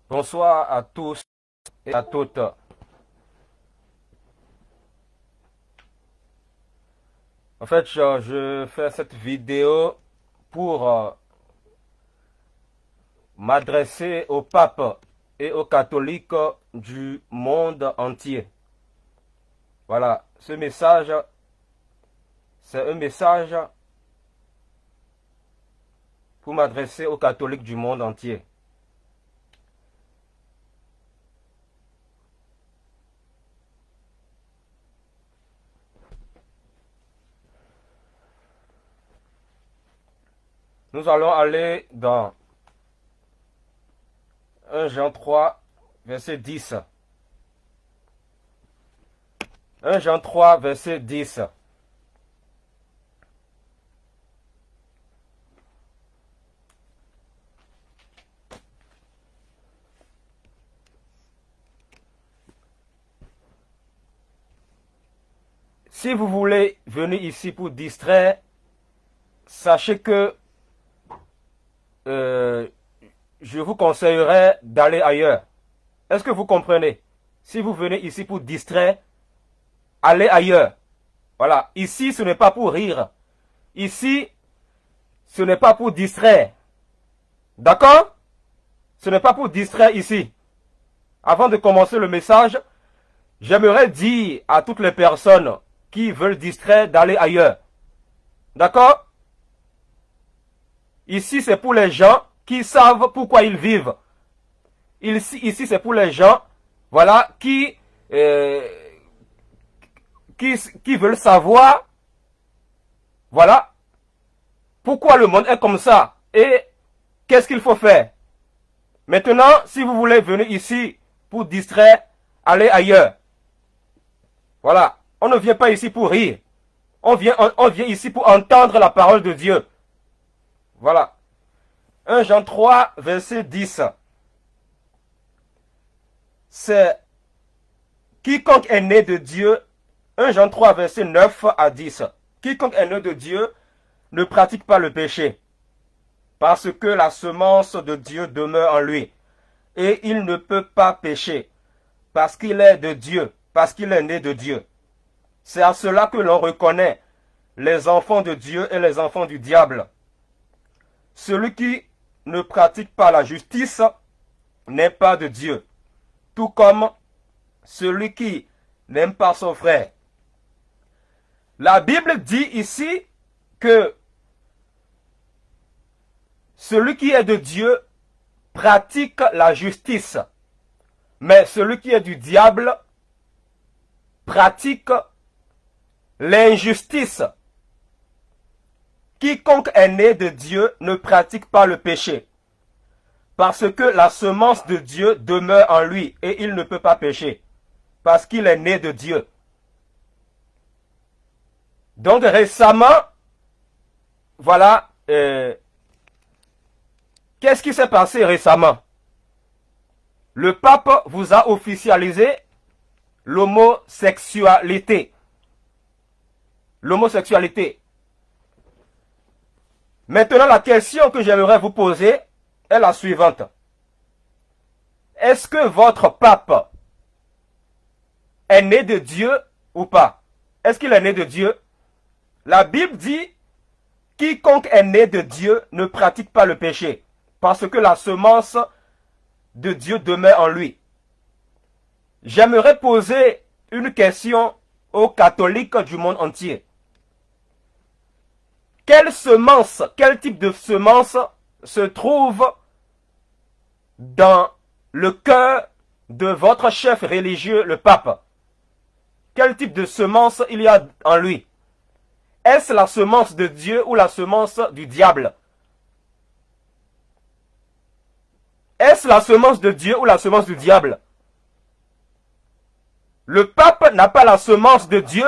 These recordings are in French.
Bonsoir à tous et à toutes. En fait, je fais cette vidéo pour m'adresser au pape et aux catholiques du monde entier. Voilà, ce message, c'est un message pour m'adresser aux catholiques du monde entier. Nous allons aller dans 1 Jean 3, verset 10. 1 Jean 3, verset 10. Si vous voulez venir ici pour distraire, sachez que je vous conseillerais d'aller ailleurs. Est-ce que vous comprenez? Si vous venez ici pour distraire, allez ailleurs. Voilà, ici ce n'est pas pour rire. Ici, ce n'est pas pour distraire. D'accord? Ce n'est pas pour distraire ici. Avant de commencer le message, j'aimerais dire à toutes les personnes qui veulent distraire d'aller ailleurs. D'accord? Ici, c'est pour les gens qui savent pourquoi ils vivent. Ici, c'est pour les gens, voilà, qui veulent savoir, voilà, pourquoi le monde est comme ça et qu'est-ce qu'il faut faire. Maintenant, si vous voulez venir ici pour distraire, allez ailleurs. Voilà, on ne vient pas ici pour rire. On vient ici pour entendre la parole de Dieu. Voilà. 1 Jean 3, verset 10. C'est quiconque est né de Dieu. 1 Jean 3, verset 9 à 10. Quiconque est né de Dieu ne pratique pas le péché, parce que la semence de Dieu demeure en lui. Et il ne peut pas pécher, parce qu'il est de Dieu, parce qu'il est né de Dieu. C'est à cela que l'on reconnaît les enfants de Dieu et les enfants du diable. Celui qui ne pratique pas la justice n'est pas de Dieu, tout comme celui qui n'aime pas son frère. La Bible dit ici que celui qui est de Dieu pratique la justice, mais celui qui est du diable pratique l'injustice. Quiconque est né de Dieu ne pratique pas le péché, parce que la semence de Dieu demeure en lui et il ne peut pas pécher, parce qu'il est né de Dieu. Donc récemment, voilà, qu'est-ce qui s'est passé récemment? Le pape vous a officialisé l'homosexualité. L'homosexualité. Maintenant, la question que j'aimerais vous poser est la suivante. Est-ce que votre pape est né de Dieu ou pas? Est-ce qu'il est né de Dieu? La Bible dit, quiconque est né de Dieu ne pratique pas le péché, parce que la semence de Dieu demeure en lui. J'aimerais poser une question aux catholiques du monde entier. Quelle semence, quel type de semence se trouve dans le cœur de votre chef religieux, le pape? Quel type de semence il y a en lui? Est-ce la semence de Dieu ou la semence du diable? Est-ce la semence de Dieu ou la semence du diable? Le pape n'a pas la semence de Dieu.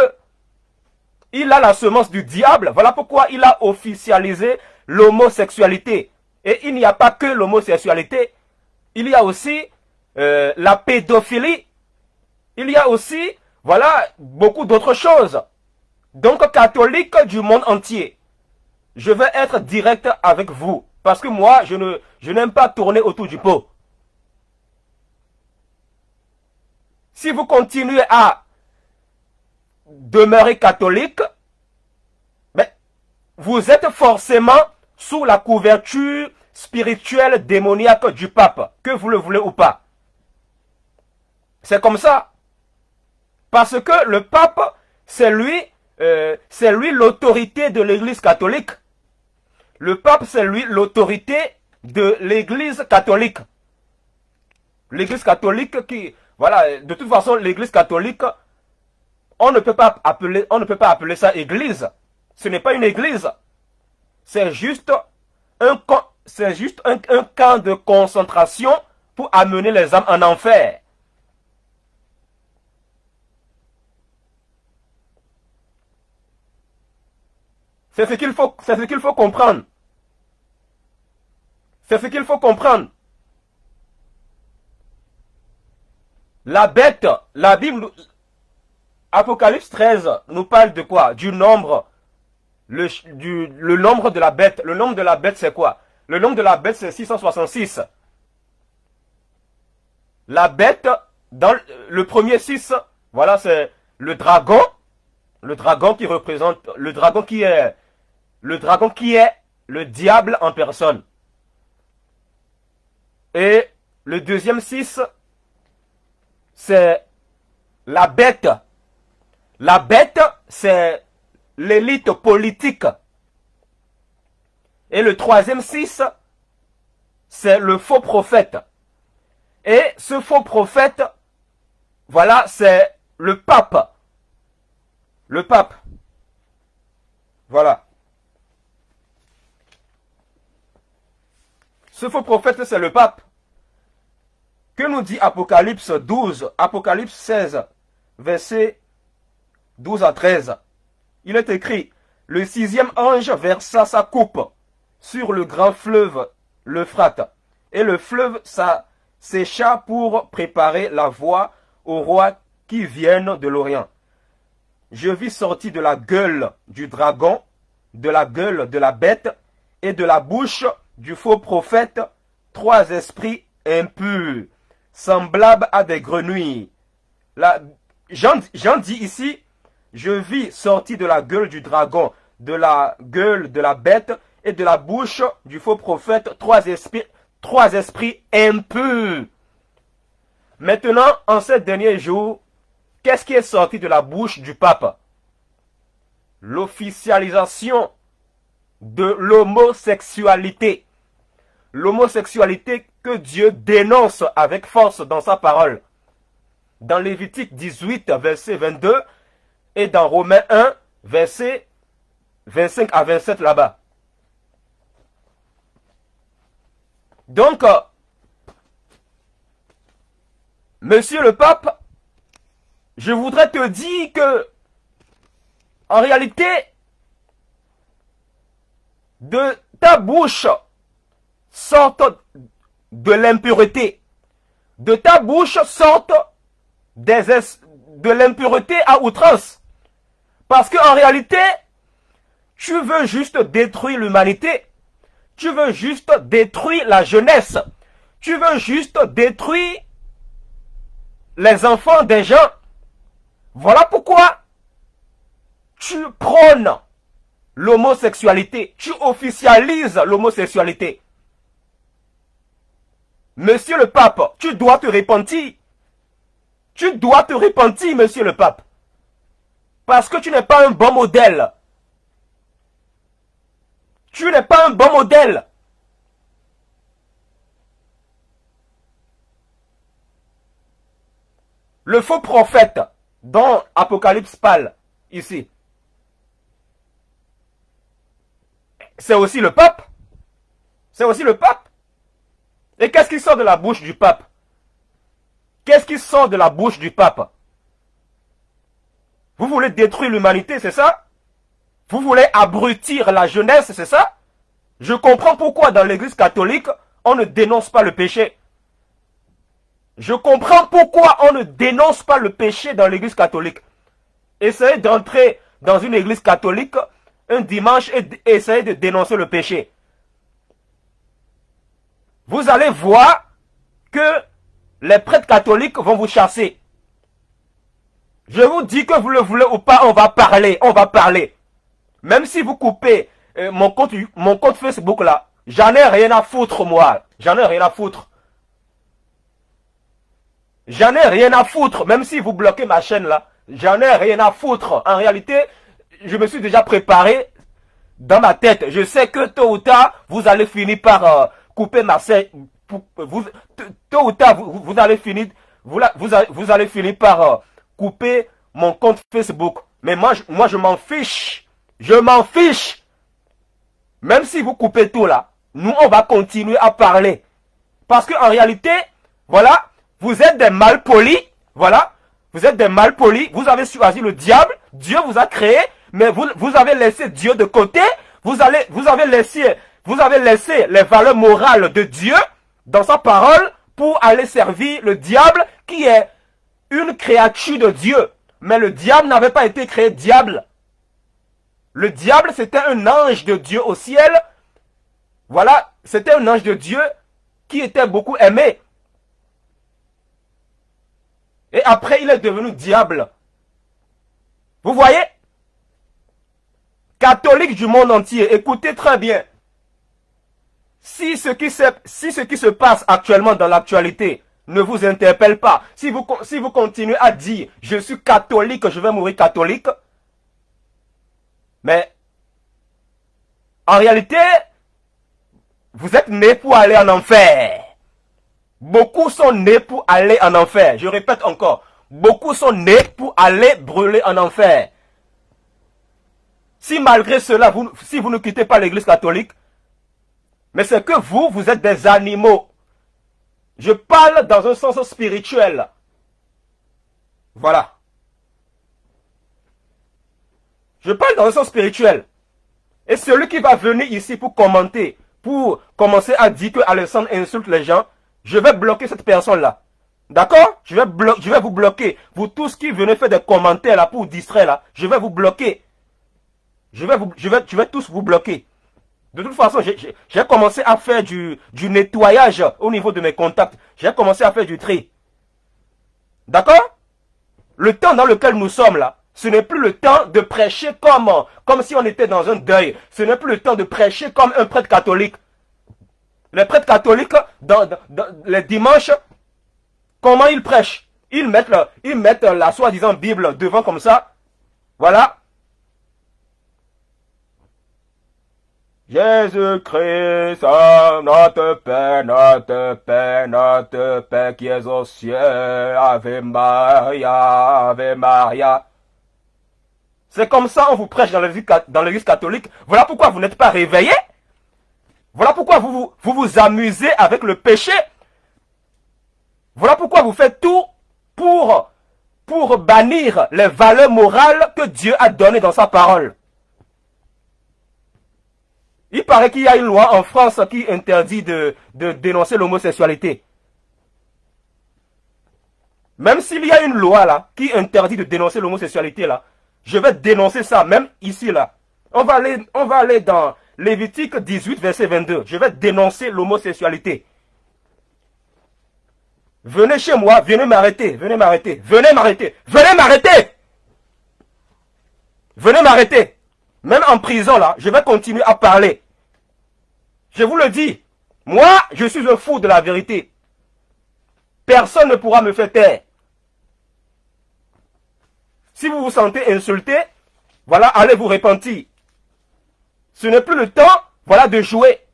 Il a la semence du diable. Voilà pourquoi il a officialisé l'homosexualité. Et il n'y a pas que l'homosexualité. Il y a aussi la pédophilie. Il y a aussi, voilà, beaucoup d'autres choses. Donc, catholiques du monde entier, je vais être direct avec vous. Parce que moi, je n'aime pas tourner autour du pot. si vous continuez à demeurer catholique, ben, vous êtes forcément sous la couverture spirituelle démoniaque du pape, que vous le voulez ou pas. C'est comme ça. Parce que le pape, c'est lui l'autorité de l'Église catholique. Le pape, c'est lui l'autorité de l'Église catholique. L'Église catholique qui, voilà, de toute façon, l'Église catholique, on ne peut pas appeler ça Église. Ce n'est pas une Église. C'est juste un camp de concentration pour amener les âmes en enfer. C'est ce qu'il faut comprendre. C'est ce qu'il faut comprendre. La bête, la Bible, Apocalypse 13 nous parle de quoi? Du nombre, le nombre de la bête. Le nombre de la bête, c'est quoi? Le nombre de la bête, c'est 666. La bête, dans le premier 6, voilà, c'est le dragon. Le dragon qui représente, le dragon qui est le diable en personne. Et le deuxième 6, c'est la bête. La bête, c'est l'élite politique. Et le troisième 6, c'est le faux prophète. Et ce faux prophète, voilà, c'est le pape. Le pape. Voilà. Ce faux prophète, c'est le pape. Que nous dit Apocalypse 12, Apocalypse 16, versets 12 à 13. Il est écrit, le sixième ange versa sa coupe sur le grand fleuve, l'Euphrate, et le fleuve sécha pour préparer la voie aux rois qui viennent de l'Orient. Je vis sortir de la gueule du dragon, de la gueule de la bête et de la bouche du faux prophète 3 esprits impurs, semblables à des grenouilles. Jean dit ici, je vis sortir de la gueule du dragon, de la gueule de la bête et de la bouche du faux prophète 3 esprits impurs. Maintenant, en ces derniers jours, qu'est-ce qui est sorti de la bouche du pape? L'officialisation de l'homosexualité. L'homosexualité que Dieu dénonce avec force dans sa parole. Dans Lévitique 18, verset 22, et dans Romains 1, verset 25 à 27 là-bas. Donc, Monsieur le pape, je voudrais te dire que, en réalité, de ta bouche sortent de l'impureté. De ta bouche sortent de l'impureté à outrance. Parce qu'en réalité, tu veux juste détruire l'humanité. Tu veux juste détruire la jeunesse. Tu veux juste détruire les enfants des gens. Voilà pourquoi tu prônes l'homosexualité. Tu officialises l'homosexualité. Monsieur le pape, tu dois te repentir. Tu dois te repentir, monsieur le pape. Parce que tu n'es pas un bon modèle. Tu n'es pas un bon modèle. Le faux prophète dont Apocalypse parle ici, c'est aussi le pape. C'est aussi le pape. Et qu'est-ce qui sort de la bouche du pape? Qu'est-ce qui sort de la bouche du pape? Vous voulez détruire l'humanité, c'est ça? Vous voulez abrutir la jeunesse, c'est ça? Je comprends pourquoi dans l'église catholique, on ne dénonce pas le péché. Je comprends pourquoi on ne dénonce pas le péché dans l'église catholique. Essayez d'entrer dans une église catholique un dimanche et essayez de dénoncer le péché. Vous allez voir que les prêtres catholiques vont vous chasser. Je vous dis que vous le voulez ou pas, on va parler, on va parler. Même si vous coupez mon compte Facebook là, j'en ai rien à foutre moi. J'en ai rien à foutre. J'en ai rien à foutre, même si vous bloquez ma chaîne là. J'en ai rien à foutre. En réalité, je me suis déjà préparé dans ma tête. Je sais que tôt ou tard, vous allez finir par couper ma chaîne. Tôt ou tard, vous allez finir, vous allez finir par couper mon compte Facebook. Mais moi, je m'en fiche. Je m'en fiche. Même si vous coupez tout là, nous, on va continuer à parler. Parce qu'en réalité, voilà, vous êtes des malpolis. Voilà, vous êtes des malpolis. Vous avez choisi le diable. Dieu vous a créé. Mais vous avez laissé Dieu de côté. Vous avez laissé les valeurs morales de Dieu dans sa parole pour aller servir le diable qui est une créature de Dieu. Mais le diable n'avait pas été créé diable. Le diable, c'était un ange de Dieu au ciel. Voilà, c'était un ange de Dieu qui était beaucoup aimé. Et après, il est devenu diable. Vous voyez? Catholiques du monde entier, écoutez très bien. Si ce qui se passe actuellement dans l'actualité ne vous interpelle pas, si vous continuez à dire « je suis catholique, je vais mourir catholique », mais en réalité, vous êtes nés pour aller en enfer. Beaucoup sont nés pour aller en enfer. Je répète encore, beaucoup sont nés pour aller brûler en enfer. Si malgré cela, si vous ne quittez pas l'église catholique, mais c'est que vous êtes des animaux. Je parle dans un sens spirituel. Voilà. Je parle dans un sens spirituel. Et celui qui va venir ici pour commenter, pour commencer à dire que Alexandre insulte les gens, je vais bloquer cette personne-là. D'accord? Je vais vous bloquer. Vous tous qui venez faire des commentaires là pour vous distraire là, je vais vous bloquer. Je vais tous vous bloquer. De toute façon, j'ai commencé à faire du nettoyage au niveau de mes contacts. J'ai commencé à faire du tri. D'accord? Le temps dans lequel nous sommes là, ce n'est plus le temps de prêcher comme si on était dans un deuil. Ce n'est plus le temps de prêcher comme un prêtre catholique. Les prêtres catholiques, dans les dimanches, comment ils prêchent? Ils mettent la soi-disant Bible devant comme ça. Voilà. Jésus-Christ, notre Père qui est au ciel, Ave Maria, Ave Maria. C'est comme ça on vous prêche dans l'église catholique. Voilà pourquoi vous n'êtes pas réveillés. Voilà pourquoi vous vous amusez avec le péché. Voilà pourquoi vous faites tout pour bannir les valeurs morales que Dieu a données dans sa parole. Il paraît qu'il y a une loi en France qui interdit de dénoncer l'homosexualité. Même s'il y a une loi là qui interdit de dénoncer l'homosexualité là, je vais dénoncer ça même ici là. On va aller dans Lévitique 18 verset 22. Je vais dénoncer l'homosexualité. Venez chez moi, venez m'arrêter, venez m'arrêter, venez m'arrêter, venez m'arrêter. Venez m'arrêter. Même en prison là, je vais continuer à parler. Je vous le dis, moi, je suis un fou de la vérité. Personne ne pourra me faire taire. Si vous vous sentez insulté, voilà, allez vous repentir. Ce n'est plus le temps, voilà, de jouer.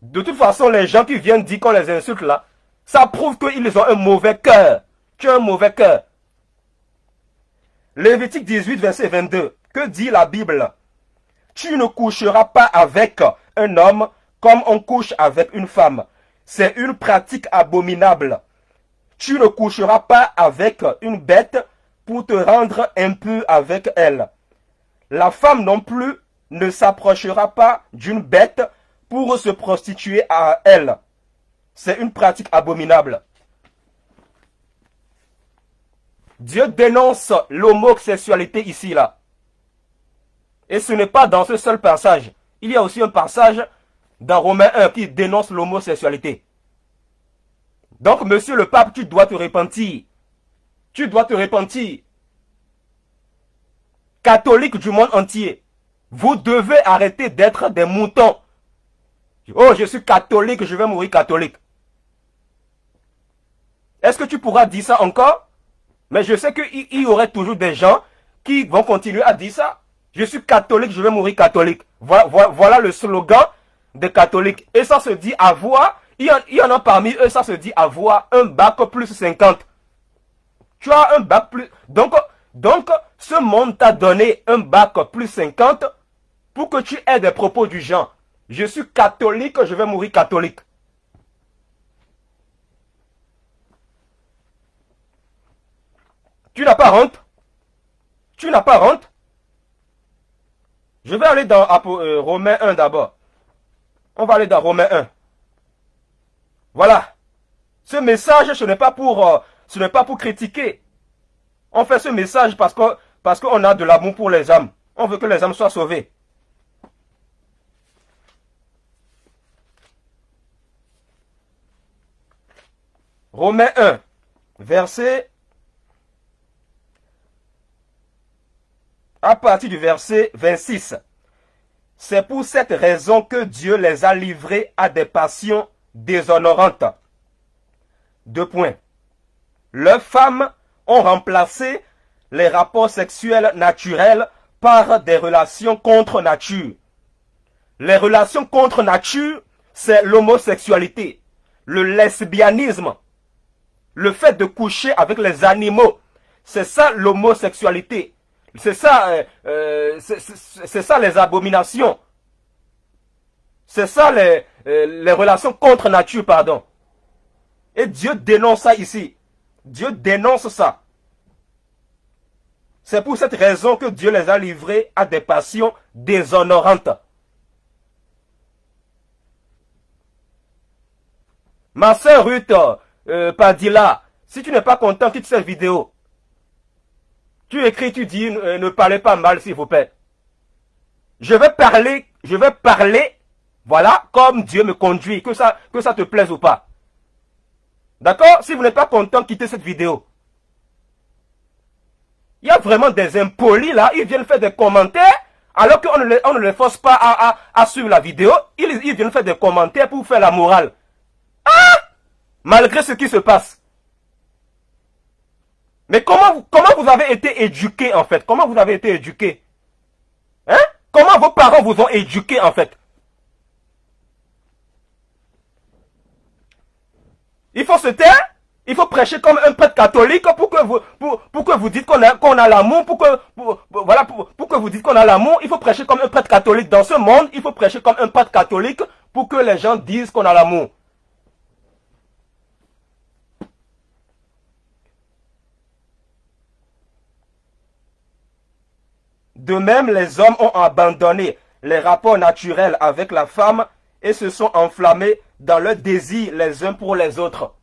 De toute façon, les gens qui viennent dire qu'on les insulte là, ça prouve qu'ils ont un mauvais cœur. Tu as un mauvais cœur. Lévitique 18, verset 22. Que dit la Bible? Tu ne coucheras pas avec un homme comme on couche avec une femme. C'est une pratique abominable. Tu ne coucheras pas avec une bête pour te rendre impur avec elle. La femme non plus ne s'approchera pas d'une bête pour se prostituer à elle. C'est une pratique abominable. Dieu dénonce l'homosexualité ici, là. Et ce n'est pas dans ce seul passage. Il y a aussi un passage dans Romains 1 qui dénonce l'homosexualité. Donc, monsieur le pape, tu dois te repentir. Tu dois te repentir. catholiques du monde entier, vous devez arrêter d'être des moutons. Oh, je suis catholique, je vais mourir catholique. Est-ce que tu pourras dire ça encore? Mais je sais qu'il y aurait toujours des gens qui vont continuer à dire ça. Je suis catholique, je vais mourir catholique. Voilà le slogan des catholiques. Et ça se dit avoir, il y en a parmi eux, ça se dit avoir un bac plus 50. Tu as un bac plus... Donc ce monde t'a donné un bac plus 50 pour que tu aies des propos du genre. Je suis catholique, je vais mourir catholique. Tu n'as pas honte? Tu n'as pas honte? Je vais aller dans Romains 1 d'abord. On va aller dans Romains 1. Voilà. Ce message, ce n'est pas pour critiquer. On fait ce message parce qu'on a de l'amour pour les âmes. On veut que les âmes soient sauvées. Romains 1, verset... À partir du verset 26. C'est pour cette raison que Dieu les a livrés à des passions déshonorantes. 2 points. Leurs femmes ont remplacé les rapports sexuels naturels par des relations contre nature. Les relations contre nature, c'est l'homosexualité, le lesbianisme, le fait de coucher avec les animaux. C'est ça l'homosexualité. C'est ça les abominations. C'est ça les relations contre nature, pardon. Et Dieu dénonce ça ici. Dieu dénonce ça. C'est pour cette raison que Dieu les a livrés à des passions déshonorantes. Ma sœur Ruth Padilla, si tu n'es pas content, quitte cette vidéo. Tu écris, tu dis, ne parlez pas mal, s'il vous plaît. Je vais parler, voilà, comme Dieu me conduit, que ça te plaise ou pas. D'accord? Si vous n'êtes pas content, quittez cette vidéo. Il y a vraiment des impolis là, ils viennent faire des commentaires, alors qu'on ne les force pas à suivre la vidéo, ils viennent faire des commentaires pour faire la morale. Ah! Malgré ce qui se passe. Mais comment vous avez été éduqué en fait? Comment vous avez été éduqué? Hein? Comment vos parents vous ont éduqué en fait? Il faut se taire? Il faut prêcher comme un prêtre catholique pour que vous dites qu'on a l'amour, pour que vous dites qu'on a l'amour, il faut prêcher comme un prêtre catholique. Dans ce monde, il faut prêcher comme un prêtre catholique pour que les gens disent qu'on a l'amour. De même, les hommes ont abandonné les rapports naturels avec la femme et se sont enflammés dans leur désir les uns pour les autres.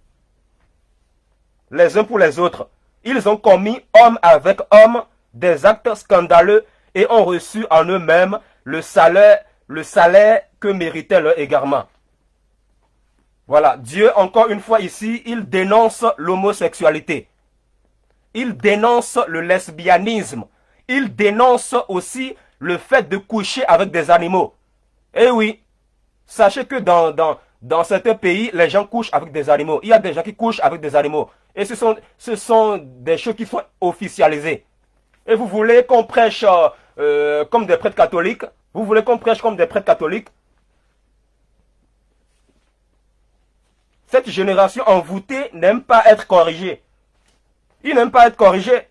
Les uns pour les autres. Ils ont commis homme avec homme des actes scandaleux et ont reçu en eux-mêmes le salaire que méritait leur égarement. Voilà, Dieu, encore une fois ici, il dénonce l'homosexualité. Il dénonce le lesbianisme. Il dénonce aussi le fait de coucher avec des animaux. Eh oui, sachez que dans certains pays, les gens couchent avec des animaux. Il y a des gens qui couchent avec des animaux. Et ce sont des choses qui sont officialisées. Et vous voulez qu'on prêche comme des prêtres catholiques? Vous voulez qu'on prêche comme des prêtres catholiques? Cette génération envoûtée n'aime pas être corrigée. Ils n'aiment pas être corrigés.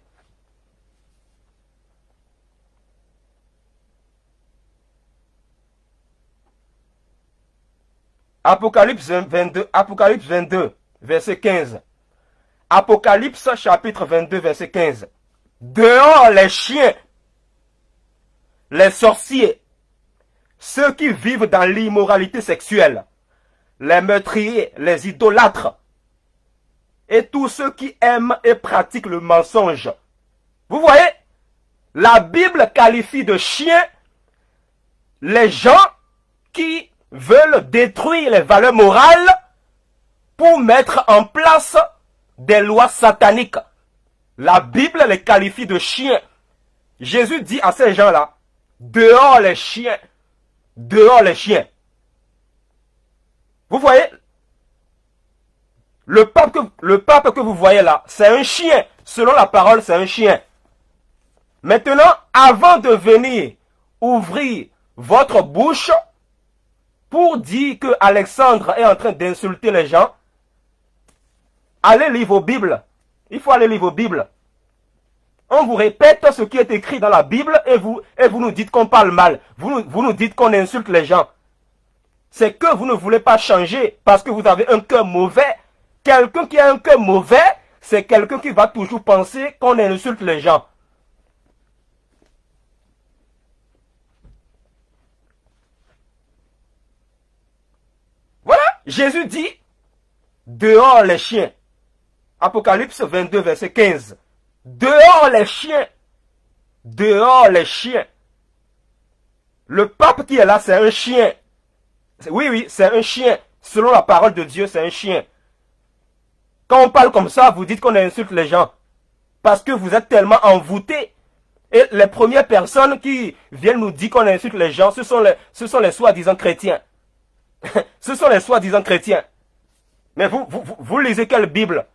Apocalypse 22, verset 15. Apocalypse chapitre 22, verset 15. Dehors les chiens, les sorciers, ceux qui vivent dans l'immoralité sexuelle, les meurtriers, les idolâtres, et tous ceux qui aiment et pratiquent le mensonge. Vous voyez, la Bible qualifie de chiens les gens qui veulent détruire les valeurs morales pour mettre en place des lois sataniques. La Bible les qualifie de chiens. Jésus dit à ces gens-là, dehors les chiens, dehors les chiens. Vous voyez, le pape que vous voyez là, c'est un chien. Selon la parole, c'est un chien. Maintenant, avant de venir ouvrir votre bouche pour dire que Alexandre est en train d'insulter les gens, allez lire vos Bibles. Il faut aller lire vos Bibles. On vous répète ce qui est écrit dans la Bible et vous nous dites qu'on parle mal. Vous nous dites qu'on insulte les gens. C'est que vous ne voulez pas changer parce que vous avez un cœur mauvais. Quelqu'un qui a un cœur mauvais, c'est quelqu'un qui va toujours penser qu'on insulte les gens. Voilà, Jésus dit, dehors les chiens. Apocalypse 22, verset 15. Dehors les chiens. Dehors les chiens. Le pape qui est là, c'est un chien. Oui, c'est un chien. Selon la parole de Dieu, c'est un chien. Quand on parle comme ça, vous dites qu'on insulte les gens. Parce que vous êtes tellement envoûtés. Et les premières personnes qui viennent nous dire qu'on insulte les gens, ce sont les soi-disant chrétiens. Ce sont les soi-disant chrétiens. Mais vous lisez quelle Bible?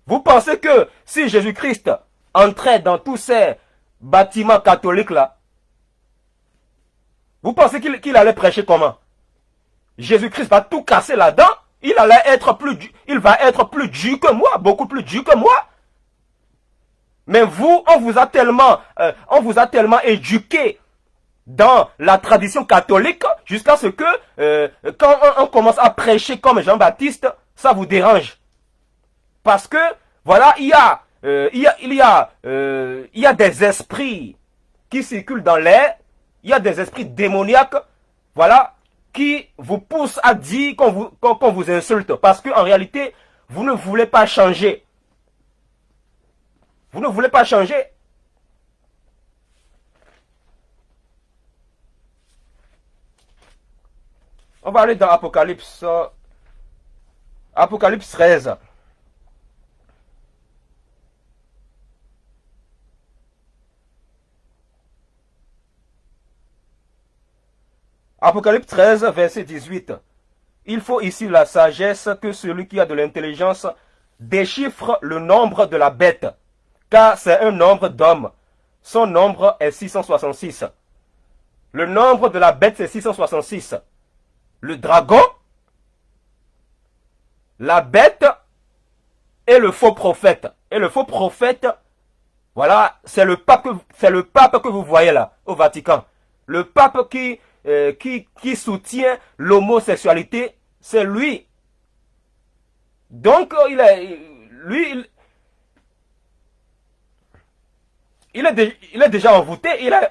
Vous pensez que si Jésus-Christ entrait dans tous ces bâtiments catholiques là, vous pensez qu'il allait prêcher comment? Jésus-Christ va tout casser là-dedans. Il va être plus dur que moi, beaucoup plus dur que moi. Mais vous, on vous a tellement éduqué dans la tradition catholique jusqu'à ce que quand on commence à prêcher comme Jean-Baptiste, ça vous dérange. Parce que voilà, il y a des esprits qui circulent dans l'air, il y a des esprits démoniaques, voilà, qui vous poussent à dire qu'on vous insulte. Parce qu'en réalité, vous ne voulez pas changer. Vous ne voulez pas changer. On va aller dans Apocalypse 13. Apocalypse 13, verset 18. Il faut ici la sagesse que celui qui a de l'intelligence déchiffre le nombre de la bête, car c'est un nombre d'hommes. Son nombre est 666. Le nombre de la bête, c'est 666. Le dragon, la bête et le faux prophète. Et le faux prophète, voilà, c'est le pape que vous voyez là, au Vatican. Le pape qui soutient l'homosexualité, c'est lui. Donc, il est déjà envoûté.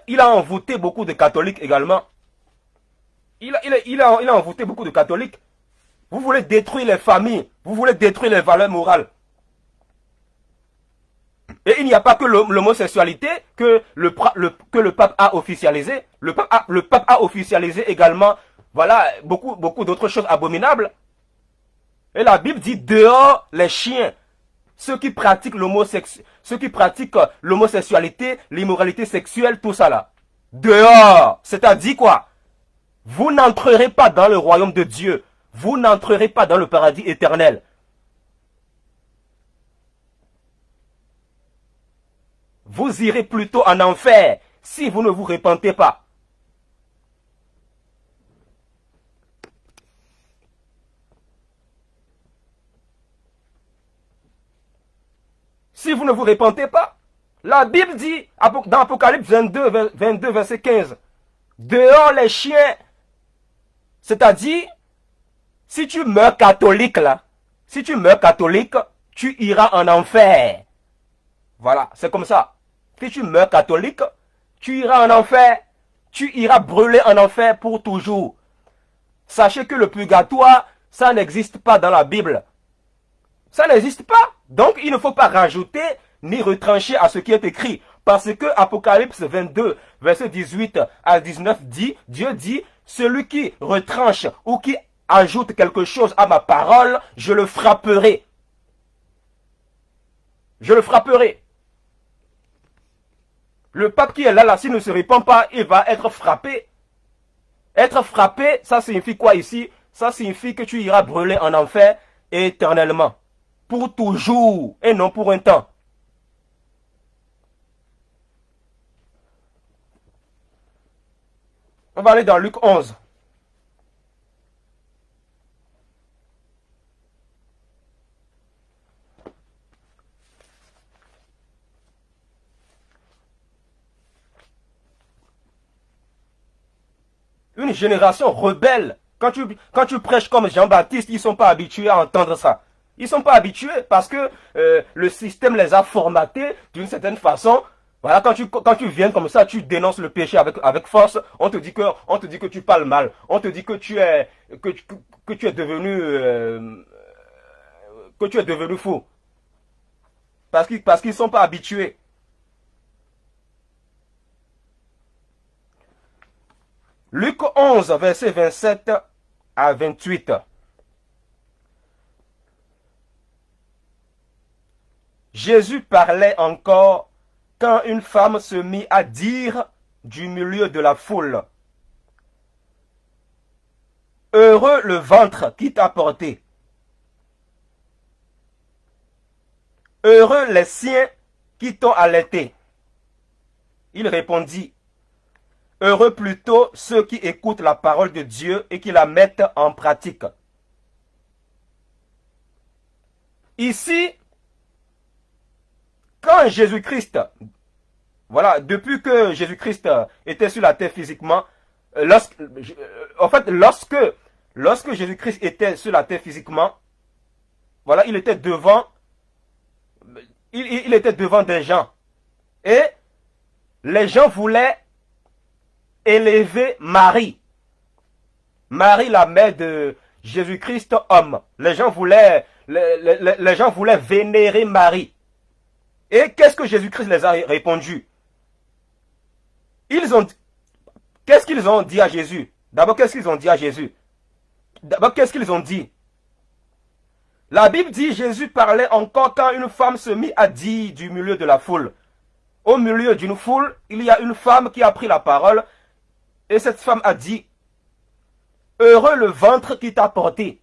Il a envoûté beaucoup de catholiques également. Il a envoûté beaucoup de catholiques. Vous voulez détruire les familles. Vous voulez détruire les valeurs morales. Et il n'y a pas que l'homosexualité que le pape a officialisé. Le pape a officialisé également, voilà, beaucoup d'autres choses abominables. Et la Bible dit dehors les chiens. Ceux qui pratiquent l'homosexualité, l'immoralité sexuelle, tout ça là. Dehors. C'est-à-dire quoi? Vous n'entrerez pas dans le royaume de Dieu. Vous n'entrerez pas dans le paradis éternel. Vous irez plutôt en enfer si vous ne vous repentez pas. Si vous ne vous repentez pas, la Bible dit dans Apocalypse 22, verset 15, dehors les chiens. C'est-à-dire, si tu meurs catholique là, si tu meurs catholique, tu iras en enfer. Voilà, c'est comme ça. Si tu meurs catholique, tu iras en enfer. Tu iras brûler en enfer pour toujours. Sachez que le purgatoire, ça n'existe pas dans la Bible. Ça n'existe pas. Donc, il ne faut pas rajouter ni retrancher à ce qui est écrit. Parce que Apocalypse 22, verset 18 à 19 dit, Dieu dit, celui qui retranche ou qui ajoute quelque chose à ma parole, je le frapperai. Je le frapperai. Le pape qui est là, s'il ne se répand pas, il va être frappé. Être frappé, ça signifie quoi ici? Ça signifie que tu iras brûler en enfer éternellement. Pour toujours et non pour un temps. On va aller dans Luc 11. Une génération rebelle. Quand tu prêches comme Jean-Baptiste, ils ne sont pas habitués à entendre ça. Ils ne sont pas habitués parce que le système les a formatés d'une certaine façon. Voilà, quand tu viens comme ça, tu dénonces le péché avec force, on te dit que tu parles mal, on te dit que tu es devenu fou. Parce qu'ils ne sont pas habitués. Luc 11, verset 27 à 28. Jésus parlait encore quand une femme se mit à dire du milieu de la foule: heureux le ventre qui t'a porté, heureux les siens qui t'ont allaité. Il répondit: heureux plutôt ceux qui écoutent la parole de Dieu et qui la mettent en pratique. Ici, quand Jésus-Christ, voilà, depuis que Jésus-Christ était sur la terre physiquement, lorsque Jésus-Christ était sur la terre physiquement, voilà, il était devant des gens. Et les gens voulaient élever Marie. Marie, la mère de Jésus-Christ, homme. Les gens voulaient vénérer Marie. Et qu'est-ce que Jésus-Christ les a répondu? Qu'est-ce qu'ils ont dit à Jésus? D'abord, qu'est-ce qu'ils ont dit à Jésus? D'abord, qu'est-ce qu'ils ont dit? La Bible dit: Jésus parlait encore quand une femme se mit à dire du milieu de la foule. Au milieu d'une foule, il y a une femme qui a pris la parole. Et cette femme a dit: heureux le ventre qui t'a porté.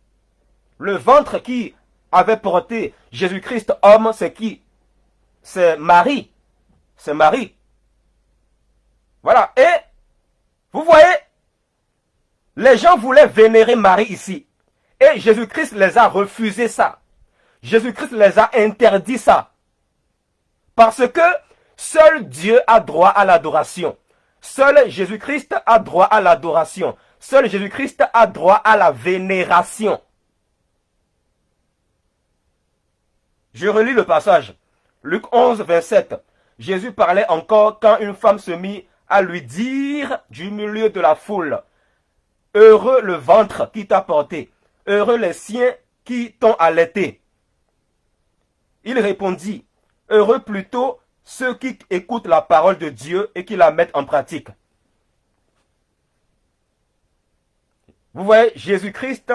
Le ventre qui avait porté Jésus-Christ homme, c'est qui? C'est Marie. C'est Marie. Voilà. Et, vous voyez, les gens voulaient vénérer Marie ici. Et Jésus-Christ les a refusé ça. Jésus-Christ les a interdit ça. Parce que seul Dieu a droit à l'adoration. Seul Jésus-Christ a droit à l'adoration. Seul Jésus-Christ a droit à la vénération. Je relis le passage. Luc 11, 27. Jésus parlait encore quand une femme se mit à lui dire du milieu de la foule: heureux le ventre qui t'a porté, heureux les siens qui t'ont allaité. Il répondit: heureux plutôt ceux qui écoutent la parole de Dieu et qui la mettent en pratique. Vous voyez, Jésus-Christ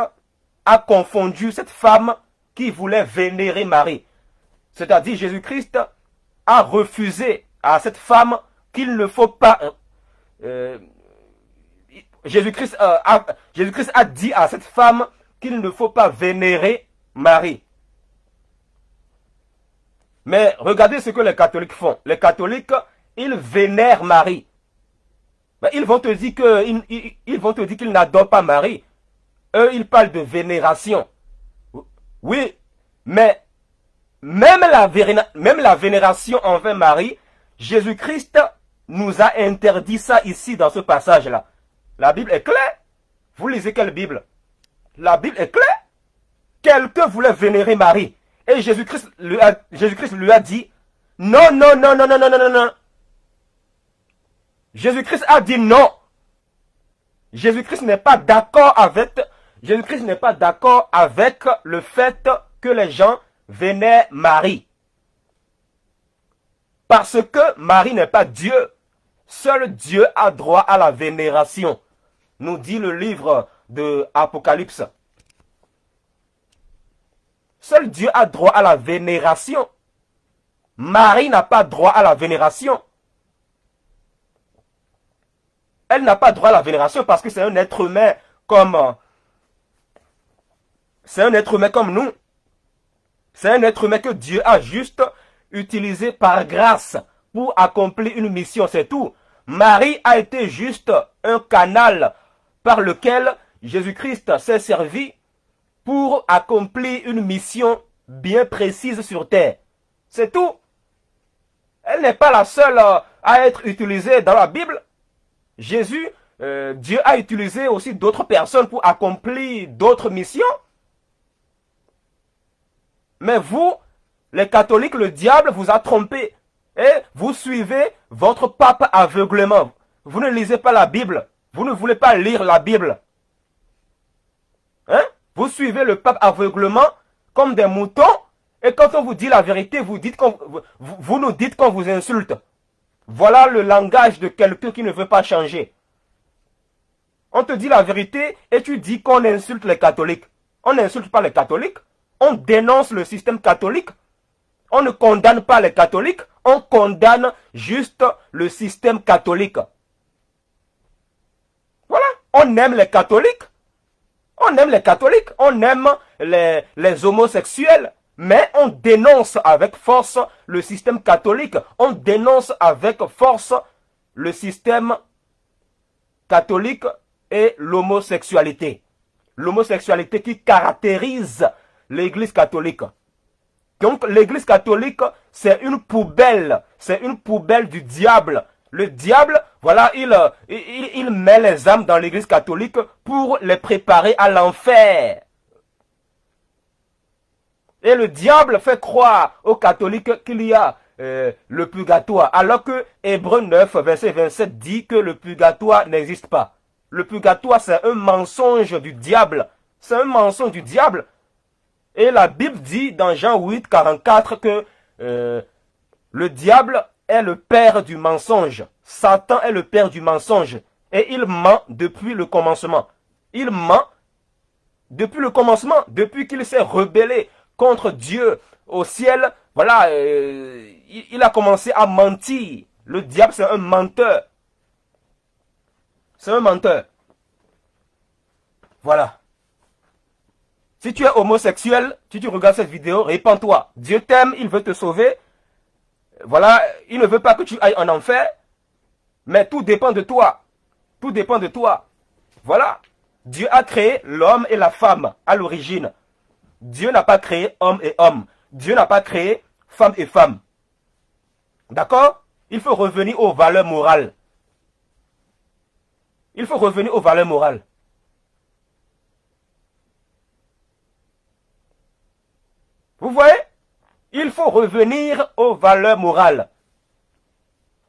a confondu cette femme qui voulait vénérer Marie. C'est-à-dire, Jésus-Christ a refusé à cette femme qu'il ne faut pas... Jésus-Christ a dit à cette femme qu'il ne faut pas vénérer Marie. Mais regardez ce que les catholiques font. Les catholiques, ils vénèrent Marie. Mais ils vont te dire qu'ils n'adorent pas Marie. Eux, ils parlent de vénération. Oui, mais même la vénération envers Marie, Jésus-Christ nous a interdit ça ici dans ce passage-là. La Bible est claire. Vous lisez quelle Bible? La Bible est claire. Quelqu'un voulait vénérer Marie. Et Jésus-Christ lui a dit: non, non, non, non, non, non, non, non, non. Jésus-Christ a dit non. Jésus-Christ n'est pas d'accord avec le fait que les gens vénèrent Marie. Parce que Marie n'est pas Dieu. Seul Dieu a droit à la vénération, nous dit le livre de Apocalypse. Seul Dieu a droit à la vénération. Marie n'a pas droit à la vénération. Elle n'a pas droit à la vénération parce que c'est un être humain comme... c'est un être humain comme nous. C'est un être humain que Dieu a juste utilisé par grâce pour accomplir une mission, c'est tout. Marie a été juste un canal par lequel Jésus-Christ s'est servi pour accomplir une mission bien précise sur terre. C'est tout. Elle n'est pas la seule à être utilisée dans la Bible. Jésus, Dieu a utilisé aussi d'autres personnes pour accomplir d'autres missions. Mais vous, les catholiques, le diable vous a trompé. Et vous suivez votre pape aveuglement. Vous ne lisez pas la Bible. Vous ne voulez pas lire la Bible. Hein? Vous suivez le pape aveuglement comme des moutons. Et quand on vous dit la vérité, vous nous dites qu'on vous insulte. Voilà le langage de quelqu'un qui ne veut pas changer. On te dit la vérité et tu dis qu'on insulte les catholiques. On n'insulte pas les catholiques. On dénonce le système catholique. On ne condamne pas les catholiques. On condamne juste le système catholique. Voilà. On aime les catholiques. On aime les catholiques. On aime les homosexuels. Mais on dénonce avec force le système catholique. On dénonce avec force le système catholique et l'homosexualité. L'homosexualité qui caractérise l'Église catholique. Donc l'Église catholique, c'est une poubelle du diable. Le diable, voilà, il met les âmes dans l'Église catholique pour les préparer à l'enfer. Et le diable fait croire aux catholiques qu'il y a le purgatoire, alors que Hébreux 9, verset 27 dit que le purgatoire n'existe pas. Le purgatoire, c'est un mensonge du diable. C'est un mensonge du diable. Et la Bible dit dans Jean 8, 44 que le diable est le père du mensonge. Satan est le père du mensonge. Et il ment depuis le commencement. Il ment depuis le commencement, depuis qu'il s'est rebellé contre Dieu au ciel. Voilà, il a commencé à mentir. Le diable, c'est un menteur. C'est un menteur. Voilà. Si tu es homosexuel, si tu regardes cette vidéo, répands-toi. Dieu t'aime, il veut te sauver. Voilà, il ne veut pas que tu ailles en enfer. Mais tout dépend de toi. Tout dépend de toi. Voilà. Dieu a créé l'homme et la femme à l'origine. Dieu n'a pas créé homme et homme. Dieu n'a pas créé femme et femme. D'accord? Il faut revenir aux valeurs morales. Il faut revenir aux valeurs morales. Vous voyez? Il faut revenir aux valeurs morales.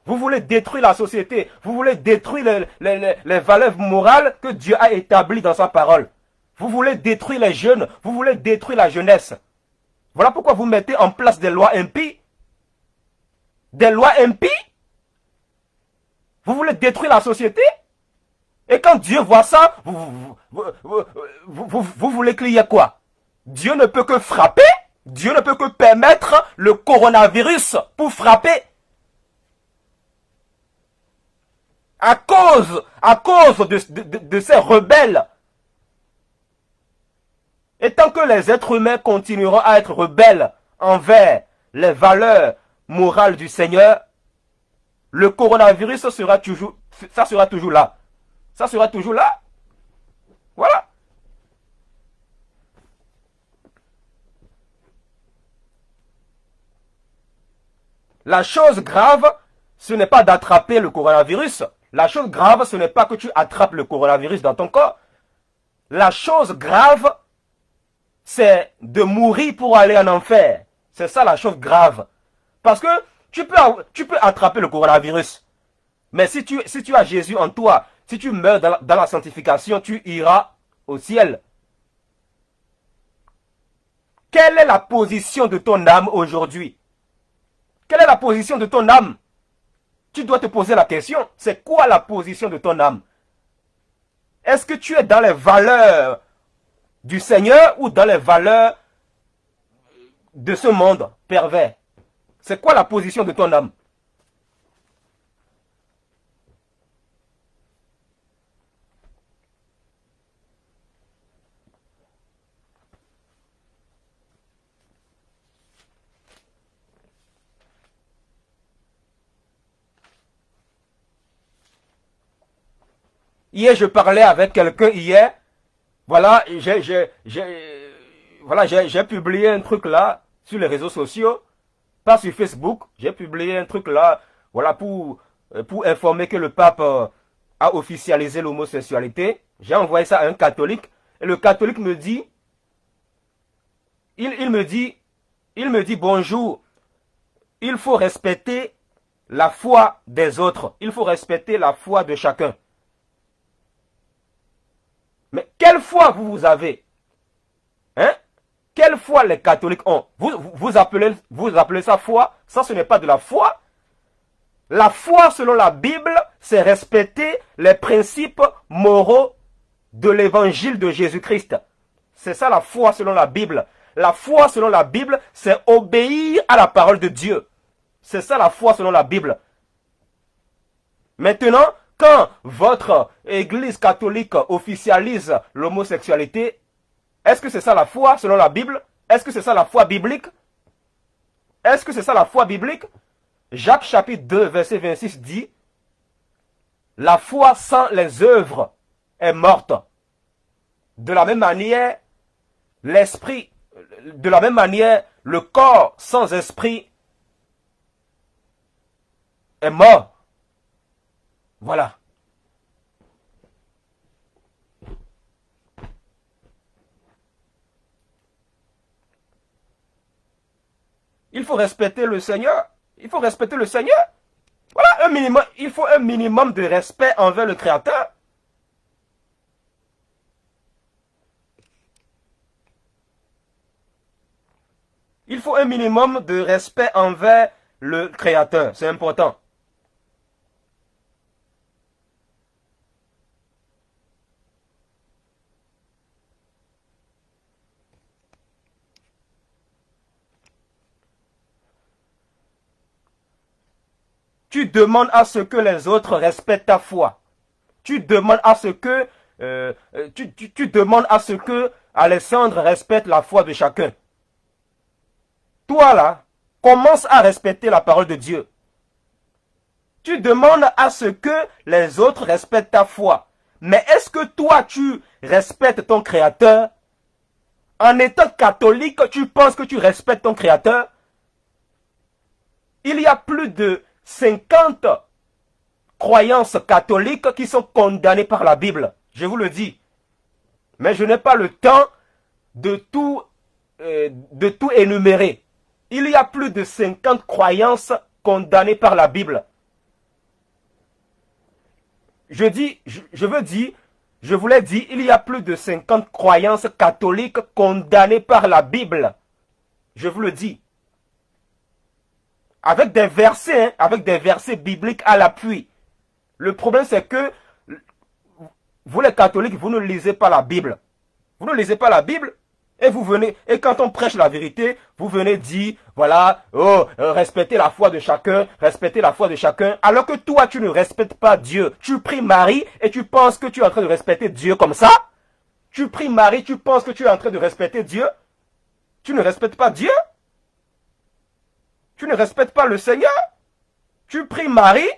Vous voulez détruire la société. Vous voulez détruire les valeurs morales que Dieu a établies dans sa parole. Vous voulez détruire les jeunes. Vous voulez détruire la jeunesse. Voilà pourquoi vous mettez en place des lois impies. Des lois impies. Vous voulez détruire la société. Et quand Dieu voit ça, vous voulez qu'il y ait quoi? Dieu ne peut que frapper. Dieu ne peut que permettre le coronavirus pour frapper. À cause de ces rebelles. Et tant que les êtres humains continueront à être rebelles envers les valeurs morales du Seigneur, le coronavirus sera toujours là. Ça sera toujours là. Voilà. La chose grave, ce n'est pas d'attraper le coronavirus. La chose grave, ce n'est pas que tu attrapes le coronavirus dans ton corps. La chose grave, c'est de mourir pour aller en enfer. C'est ça la chose grave. Parce que tu peux attraper le coronavirus. Mais si tu as Jésus en toi, si tu meurs dans la sanctification, tu iras au ciel. Quelle est la position de ton âme aujourd'hui? Quelle est la position de ton âme? Tu dois te poser la question. C'est quoi la position de ton âme? Est-ce que tu es dans les valeurs du Seigneur ou dans les valeurs de ce monde pervers? C'est quoi la position de ton âme? Hier, je parlais avec quelqu'un hier. Voilà, voilà, j'ai publié un truc là sur les réseaux sociaux, pas sur Facebook. J'ai publié un truc là, voilà, pour informer que le pape a officialisé l'homosexualité. J'ai envoyé ça à un catholique. Et le catholique me dit, il me dit bonjour. Il faut respecter la foi des autres. Il faut respecter la foi de chacun. Mais quelle foi vous avez? Hein? Quelle foi les catholiques ont? Vous appelez ça foi? Ça, ce n'est pas de la foi. La foi, selon la Bible, c'est respecter les principes moraux de l'évangile de Jésus-Christ. C'est ça la foi selon la Bible. La foi selon la Bible, c'est obéir à la parole de Dieu. C'est ça la foi selon la Bible. Maintenant, quand votre église catholique officialise l'homosexualité, est-ce que c'est ça la foi selon la Bible? Est-ce que c'est ça la foi biblique? Est-ce que c'est ça la foi biblique? Jacques chapitre 2 verset 26 dit, la foi sans les œuvres est morte. De la même manière, l'esprit, de la même manière, le corps sans esprit est mort. Voilà. Il faut respecter le Seigneur. Il faut respecter le Seigneur. Voilà, un minimum, il faut un minimum de respect envers le Créateur. Il faut un minimum de respect envers le Créateur. C'est important. Tu demandes à ce que les autres respectent ta foi. Tu demandes à ce que tu demandes à ce que Alexandre respecte la foi de chacun. Toi là, commence à respecter la parole de Dieu. Tu demandes à ce que les autres respectent ta foi. Mais est-ce que toi tu respectes ton Créateur? En étant catholique, tu penses que tu respectes ton Créateur? Il y a plus de 50 croyances catholiques qui sont condamnées par la Bible. Je vous le dis. Mais je n'ai pas le temps de tout énumérer. Il y a plus de 50 croyances condamnées par la Bible. Je vous l'ai dit, il y a plus de 50 croyances catholiques condamnées par la Bible. Je vous le dis. Avec des versets bibliques à l'appui. Le problème, c'est que vous, les catholiques, vous ne lisez pas la Bible. Vous ne lisez pas la Bible et vous venez, et quand on prêche la vérité, vous venez dire, voilà, respectez la foi de chacun, respectez la foi de chacun, alors que toi, tu ne respectes pas Dieu. Tu pries Marie et tu penses que tu es en train de respecter Dieu comme ça? Tu pries Marie, tu penses que tu es en train de respecter Dieu? Tu ne respectes pas Dieu? Tu ne respectes pas le Seigneur? Tu pries Marie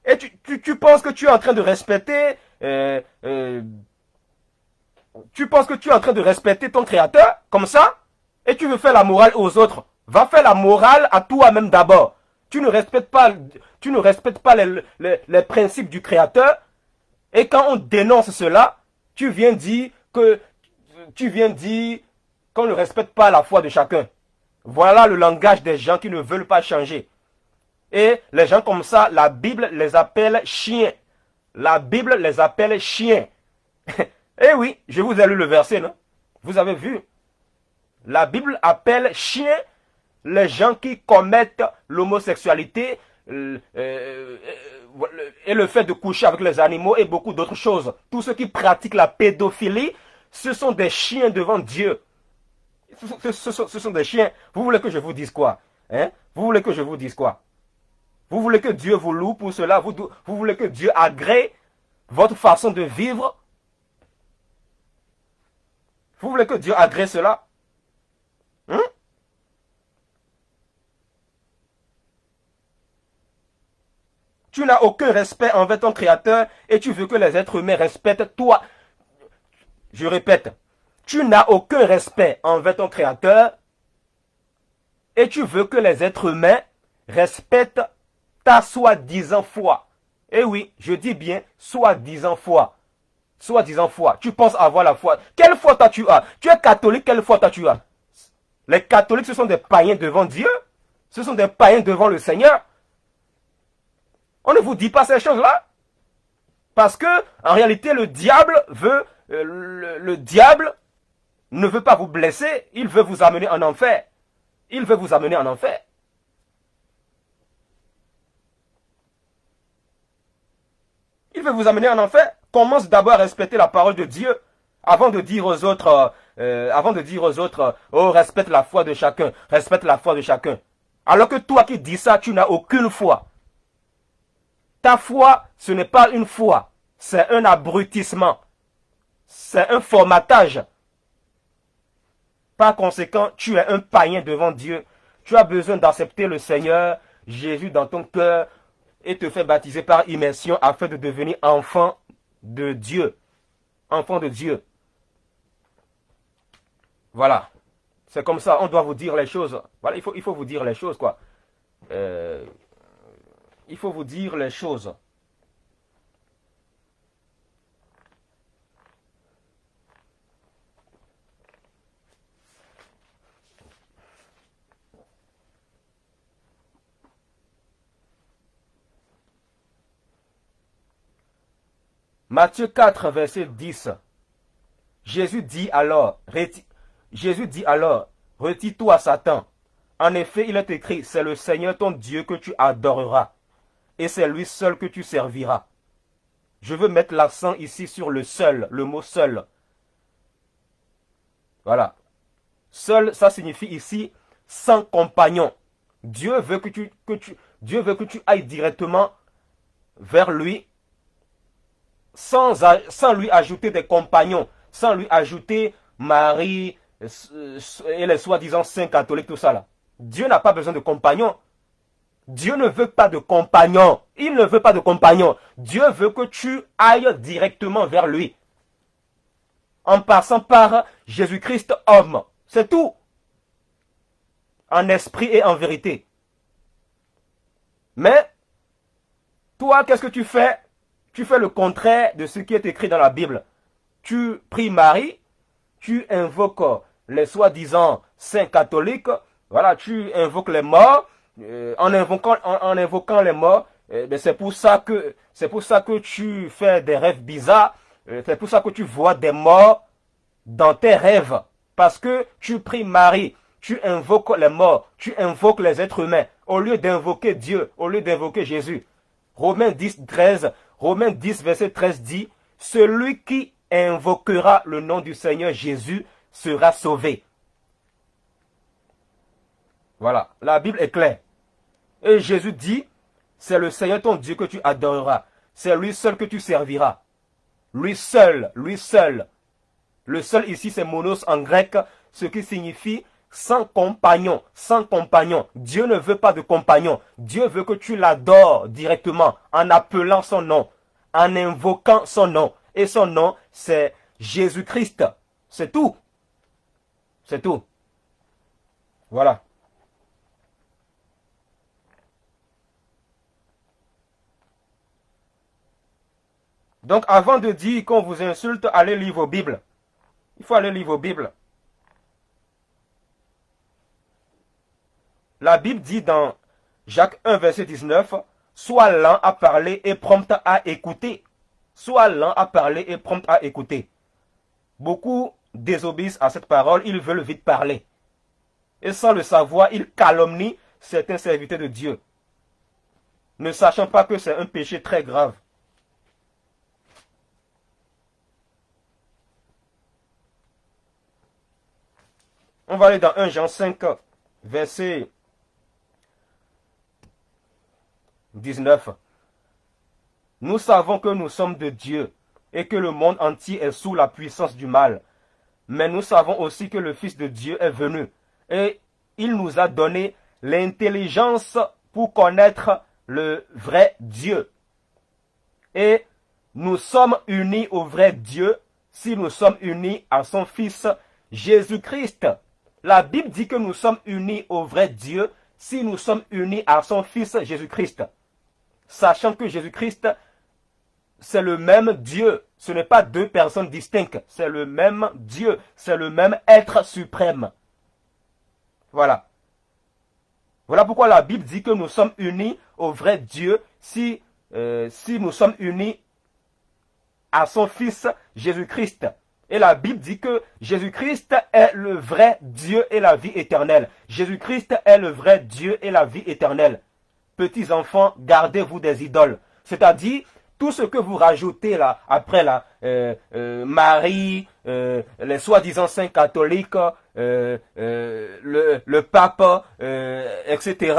et tu penses que tu es en train de respecter tu penses que tu es en train de respecter ton Créateur comme ça? Et tu veux faire la morale aux autres. Va faire la morale à toi-même d'abord. Tu ne respectes pas les principes du Créateur. Et quand on dénonce cela, tu viens dire qu'on ne respecte pas la foi de chacun. Voilà le langage des gens qui ne veulent pas changer. Et les gens comme ça, la Bible les appelle chiens. La Bible les appelle chiens. Eh oui, je vous ai lu le verset, non? Vous avez vu? La Bible appelle chiens les gens qui commettent l'homosexualité et le fait de coucher avec les animaux et beaucoup d'autres choses. Tous ceux qui pratiquent la pédophilie, ce sont des chiens devant Dieu. Ce sont des chiens. Vous voulez que je vous dise quoi? Hein? Vous voulez que je vous dise quoi? Vous voulez que Dieu vous loue pour cela? Vous voulez que Dieu agrée votre façon de vivre? Vous voulez que Dieu agrée cela? Hein? Tu n'as aucun respect envers ton Créateur et tu veux que les êtres humains respectent toi. Je répète, tu n'as aucun respect envers ton Créateur et tu veux que les êtres humains respectent ta soi-disant foi. Eh oui, je dis bien soi-disant foi. Soi-disant foi. Tu penses avoir la foi. Quelle foi toi tu as? Tu es catholique, quelle foi toi tu as? Les catholiques, ce sont des païens devant Dieu. Ce sont des païens devant le Seigneur. On ne vous dit pas ces choses-là. Parce que, en réalité, le diable veut, le diable ne veut pas vous blesser. Il veut vous amener en enfer. Il veut vous amener en enfer. Il veut vous amener en enfer. Commence d'abord à respecter la parole de Dieu avant de dire aux autres, oh, respecte la foi de chacun, respecte la foi de chacun. Alors que toi qui dis ça, tu n'as aucune foi. Ta foi, ce n'est pas une foi, c'est un abrutissement, c'est un formatage. Par conséquent, tu es un païen devant Dieu. Tu as besoin d'accepter le Seigneur Jésus dans ton cœur et te faire baptiser par immersion afin de devenir enfant de Dieu. Enfant de Dieu. Voilà. C'est comme ça, on doit vous dire les choses. Voilà, il faut vous dire les choses, quoi. Il faut vous dire les choses. Matthieu 4, verset 10. Jésus dit alors, retire-toi, Satan. En effet, il est écrit, c'est le Seigneur ton Dieu que tu adoreras, et c'est lui seul que tu serviras. Je veux mettre l'accent ici sur le seul, le mot seul. Voilà. Seul, ça signifie ici sans compagnon. Dieu veut que tu ailles directement vers lui sans lui ajouter des compagnons, sans lui ajouter Marie et les soi-disant saints catholiques, tout ça là. Dieu n'a pas besoin de compagnons. Dieu ne veut pas de compagnons. Il ne veut pas de compagnons. Dieu veut que tu ailles directement vers lui. En passant par Jésus-Christ homme. C'est tout. En esprit et en vérité. Mais, toi, qu'est-ce que tu fais? Tu fais le contraire de ce qui est écrit dans la Bible. Tu pries Marie, tu invoques les soi-disant saints catholiques, voilà, tu invoques les morts, en invoquant les morts, c'est pour ça que tu fais des rêves bizarres, c'est pour ça que tu vois des morts dans tes rêves, parce que tu pries Marie, tu invoques les morts, tu invoques les êtres humains, au lieu d'invoquer Dieu, au lieu d'invoquer Jésus. Romains 10, verset 13 dit, « Celui qui invoquera le nom du Seigneur Jésus sera sauvé. » Voilà, la Bible est claire. Et Jésus dit, « C'est le Seigneur ton Dieu que tu adoreras. C'est lui seul que tu serviras. » Lui seul, lui seul. Le seul ici, c'est monos en grec, ce qui signifie sans compagnon, sans compagnon. Dieu ne veut pas de compagnon. Dieu veut que tu l'adores directement en appelant son nom, en invoquant son nom. Et son nom, c'est Jésus-Christ. C'est tout. C'est tout. Voilà. Donc, avant de dire qu'on vous insulte, allez lire vos Bibles. Il faut aller lire vos Bibles. La Bible dit dans Jacques 1, verset 19, « Sois lent à parler et prompt à écouter. » Sois lent à parler et prompt à écouter. Beaucoup désobéissent à cette parole, ils veulent vite parler. Et sans le savoir, ils calomnient certains serviteurs de Dieu, ne sachant pas que c'est un péché très grave. On va aller dans 1 Jean 5, verset 19. Nous savons que nous sommes de Dieu et que le monde entier est sous la puissance du mal. Mais nous savons aussi que le Fils de Dieu est venu et il nous a donné l'intelligence pour connaître le vrai Dieu. Et nous sommes unis au vrai Dieu si nous sommes unis à son Fils Jésus-Christ. La Bible dit que nous sommes unis au vrai Dieu si nous sommes unis à son Fils Jésus-Christ. Sachant que Jésus-Christ, c'est le même Dieu. Ce n'est pas deux personnes distinctes. C'est le même Dieu. C'est le même être suprême. Voilà. Voilà pourquoi la Bible dit que nous sommes unis au vrai Dieu si nous sommes unis à son Fils Jésus-Christ. Et la Bible dit que Jésus-Christ est le vrai Dieu et la vie éternelle. Jésus-Christ est le vrai Dieu et la vie éternelle. Petits enfants, gardez-vous des idoles. C'est-à-dire, tout ce que vous rajoutez là, après là, Marie, les soi-disant saints catholiques, le pape, etc.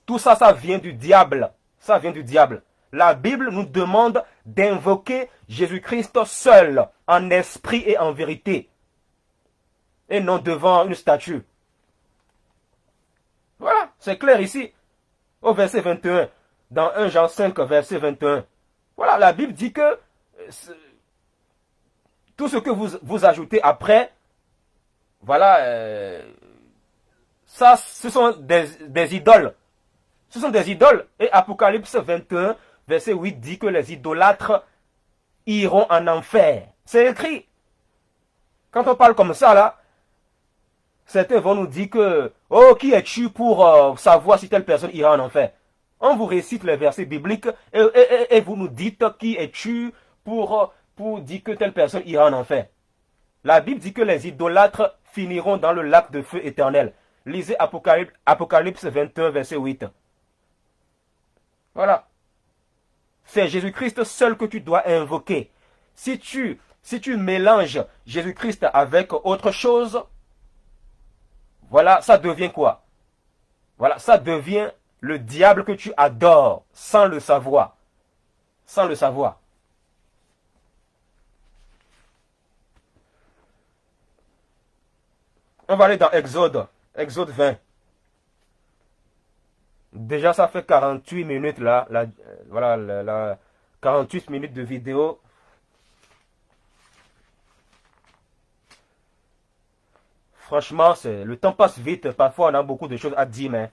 Tout ça, ça vient du diable. Ça vient du diable. La Bible nous demande d'invoquer Jésus-Christ seul, en esprit et en vérité. Et non devant une statue. Voilà, c'est clair ici. Au verset 21, dans 1 Jean 5, verset 21. Voilà, la Bible dit que tout ce que vous ajoutez après, voilà, ça, ce sont des idoles. Ce sont des idoles. Et Apocalypse 21, verset 8 dit que les idolâtres iront en enfer. C'est écrit. Quand on parle comme ça, là, certains vont nous dire que, oh, qui es-tu pour savoir si telle personne ira en enfer? On vous récite les versets bibliques et vous nous dites qui es-tu pour dire que telle personne ira en enfer. La Bible dit que les idolâtres finiront dans le lac de feu éternel. Lisez Apocalypse 21, verset 8. Voilà. C'est Jésus-Christ seul que tu dois invoquer. Si tu mélanges Jésus-Christ avec autre chose, voilà, ça devient quoi? Voilà, ça devient le diable que tu adores sans le savoir. Sans le savoir. On va aller dans Exode. Exode 20. Déjà, ça fait 48 minutes là. Voilà, 48 minutes de vidéo. Franchement, le temps passe vite. Parfois, on a beaucoup de choses à dire, mais...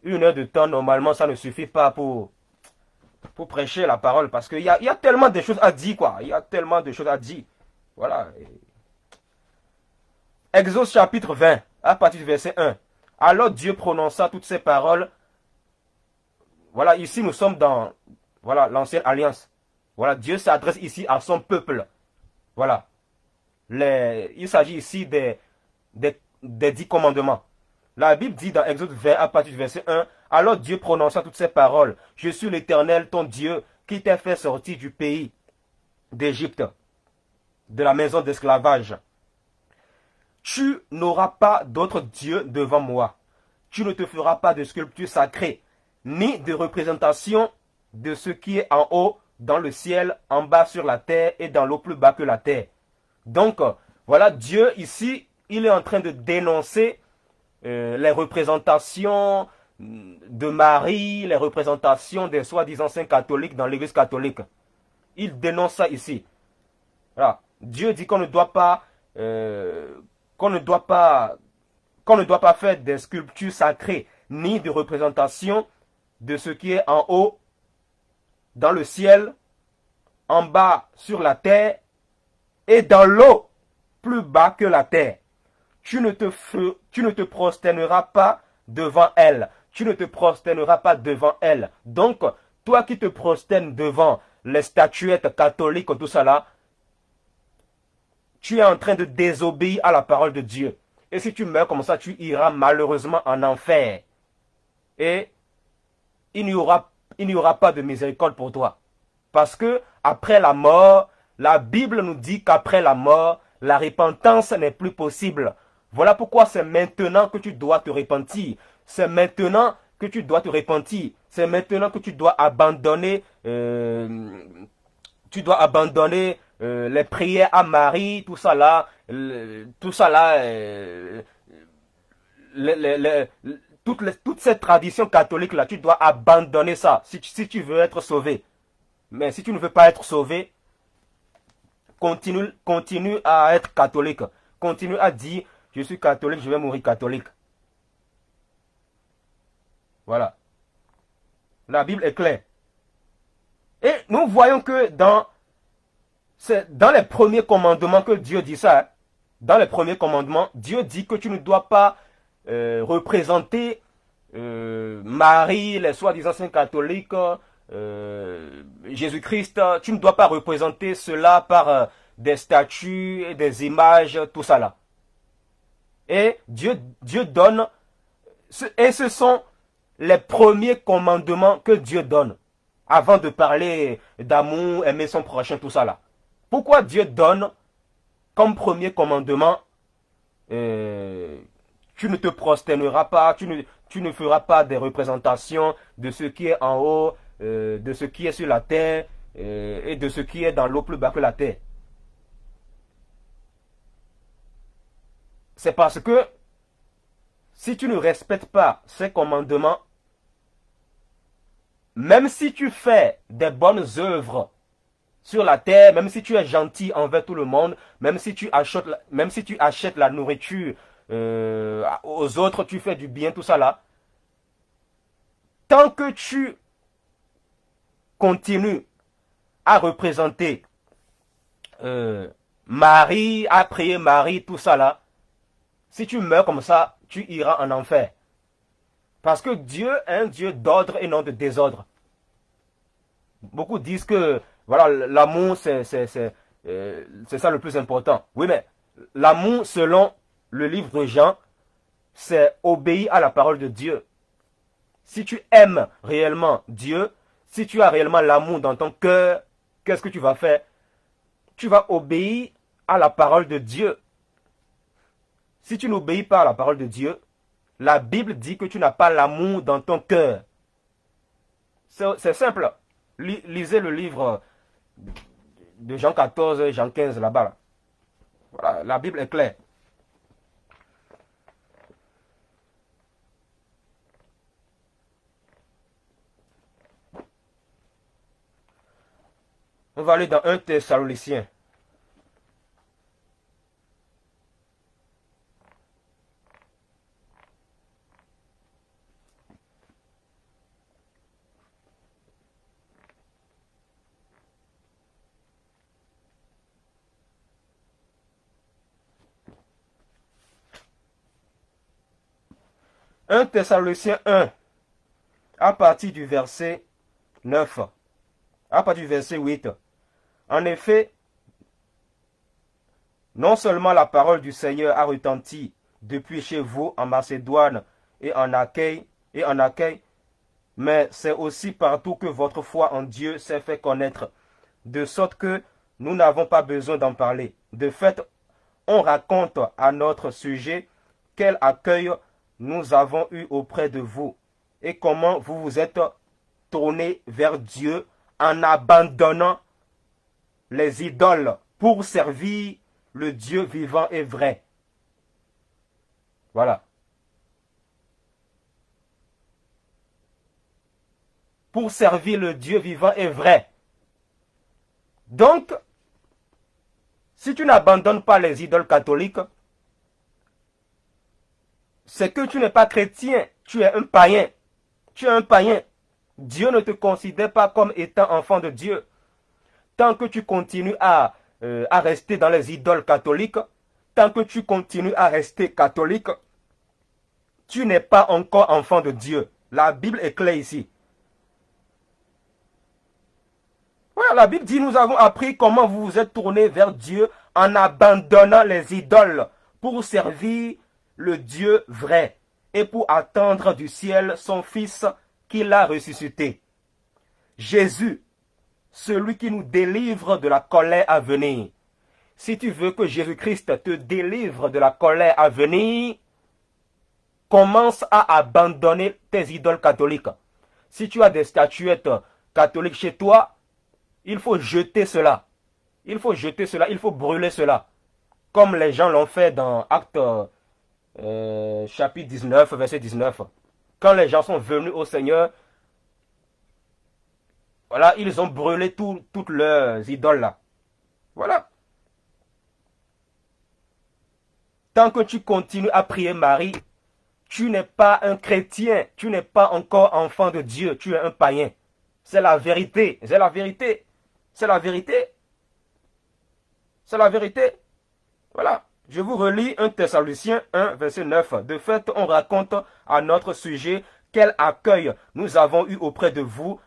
Une heure de temps, normalement, ça ne suffit pas pour prêcher la parole. Parce qu'il y a tellement de choses à dire, quoi. Il y a tellement de choses à dire. Voilà. Exode chapitre 20, à partir du verset 1. Alors Dieu prononça toutes ces paroles. Voilà, ici nous sommes dans l'ancienne alliance. Voilà, Dieu s'adresse ici à son peuple. Voilà. Il s'agit ici des 10 commandements. La Bible dit dans Exode 20 à partir du verset 1, alors Dieu prononça toutes ces paroles. Je suis l'Éternel, ton Dieu, qui t'a fait sortir du pays d'Égypte, de la maison d'esclavage. Tu n'auras pas d'autre Dieu devant moi. Tu ne te feras pas de sculpture sacrée, ni de représentation de ce qui est en haut dans le ciel, en bas sur la terre et dans l'eau plus bas que la terre. Donc, voilà, Dieu ici, il est en train de dénoncer les représentations de Marie, les représentations des soi-disant saints catholiques dans l'église catholique. Il dénonce ça ici. Voilà. Dieu dit qu'on ne doit pas faire des sculptures sacrées ni de représentation de ce qui est en haut dans le ciel, en bas sur la terre et dans l'eau plus bas que la terre. Tu ne te prosterneras pas devant elle. Tu ne te prosterneras pas devant elle. Donc, toi qui te prosternes devant les statuettes catholiques, tout ça là, tu es en train de désobéir à la parole de Dieu. Et si tu meurs comme ça, tu iras malheureusement en enfer. Et il n'y aura pas de miséricorde pour toi. Parce que après la mort, la Bible nous dit qu'après la mort, la repentance n'est plus possible. Voilà pourquoi c'est maintenant que tu dois te repentir. C'est maintenant que tu dois te repentir. C'est maintenant que tu dois abandonner les prières à Marie, tout ça là, toute cette tradition catholique-là, tu dois abandonner ça si tu veux être sauvé. Mais si tu ne veux pas être sauvé, continue à être catholique. Continue à dire, je suis catholique, je vais mourir catholique. Voilà. La Bible est claire. Et nous voyons que c'est dans les premiers commandements que Dieu dit ça. Hein. Dans les premiers commandements, Dieu dit que tu ne dois pas représenter Marie, les soi-disant saints catholiques, Jésus-Christ. Tu ne dois pas représenter cela par des statues et des images, tout ça là. Et Dieu donne, et ce sont les premiers commandements que Dieu donne, avant de parler d'amour, aimer son prochain, tout ça là. Pourquoi Dieu donne comme premier commandement, tu ne te prosterneras pas, tu ne feras pas des représentations de ce qui est en haut, de ce qui est sur la terre, et de ce qui est dans l'eau plus bas que la terre. C'est parce que si tu ne respectes pas ces commandements, même si tu fais des bonnes œuvres sur la terre, même si tu es gentil envers tout le monde, même si tu achètes la nourriture aux autres, tu fais du bien, tout ça là, tant que tu continues à représenter Marie, à prier Marie, tout ça là, si tu meurs comme ça, tu iras en enfer. Parce que Dieu est un Dieu d'ordre et non de désordre. Beaucoup disent que voilà, l'amour, c'est ça le plus important. Oui, mais l'amour, selon le livre de Jean, c'est obéir à la parole de Dieu. Si tu aimes réellement Dieu, si tu as réellement l'amour dans ton cœur, qu'est-ce que tu vas faire? Tu vas obéir à la parole de Dieu. Si tu n'obéis pas à la parole de Dieu, la Bible dit que tu n'as pas l'amour dans ton cœur. C'est simple. Lisez le livre de Jean 14, Jean 15 là-bas. Là. Voilà, la Bible est claire. On va aller dans 1 Thessaloniciens. Un Thessaloniciens 1, à partir du verset 9, à partir du verset 8. En effet, non seulement la parole du Seigneur a retenti depuis chez vous en Macédoine et en Achaïe, mais c'est aussi partout que votre foi en Dieu s'est fait connaître, de sorte que nous n'avons pas besoin d'en parler. De fait, on raconte à notre sujet quel accueil nous avons eu auprès de vous et comment vous vous êtes tourné vers Dieu en abandonnant les idoles pour servir le Dieu vivant et vrai. Voilà. Pour servir le Dieu vivant et vrai. Donc, si tu n'abandonnes pas les idoles catholiques, c'est que tu n'es pas chrétien, tu es un païen. Tu es un païen. Dieu ne te considère pas comme étant enfant de Dieu. Tant que tu continues à rester dans les idoles catholiques, tant que tu continues à rester catholique, tu n'es pas encore enfant de Dieu. La Bible est claire ici. Voilà, la Bible dit, nous avons appris comment vous vous êtes tourné vers Dieu en abandonnant les idoles pour servir le Dieu vrai et pour attendre du ciel son Fils qu'il a ressuscité. Jésus, celui qui nous délivre de la colère à venir. Si tu veux que Jésus-Christ te délivre de la colère à venir, commence à abandonner tes idoles catholiques. Si tu as des statuettes catholiques chez toi, il faut jeter cela. Il faut jeter cela, il faut brûler cela. Comme les gens l'ont fait dans Actes chapitre 19, verset 19. Quand les gens sont venus au Seigneur, voilà, ils ont brûlé toutes leurs idoles là. Voilà. Tant que tu continues à prier Marie, tu n'es pas un chrétien, tu n'es pas encore enfant de Dieu, tu es un païen. C'est la vérité, c'est la vérité, c'est la vérité. C'est la vérité. Voilà. Je vous relis 1 Thessaloniciens 1, verset 9. De fait, on raconte à notre sujet quel accueil nous avons eu auprès de vous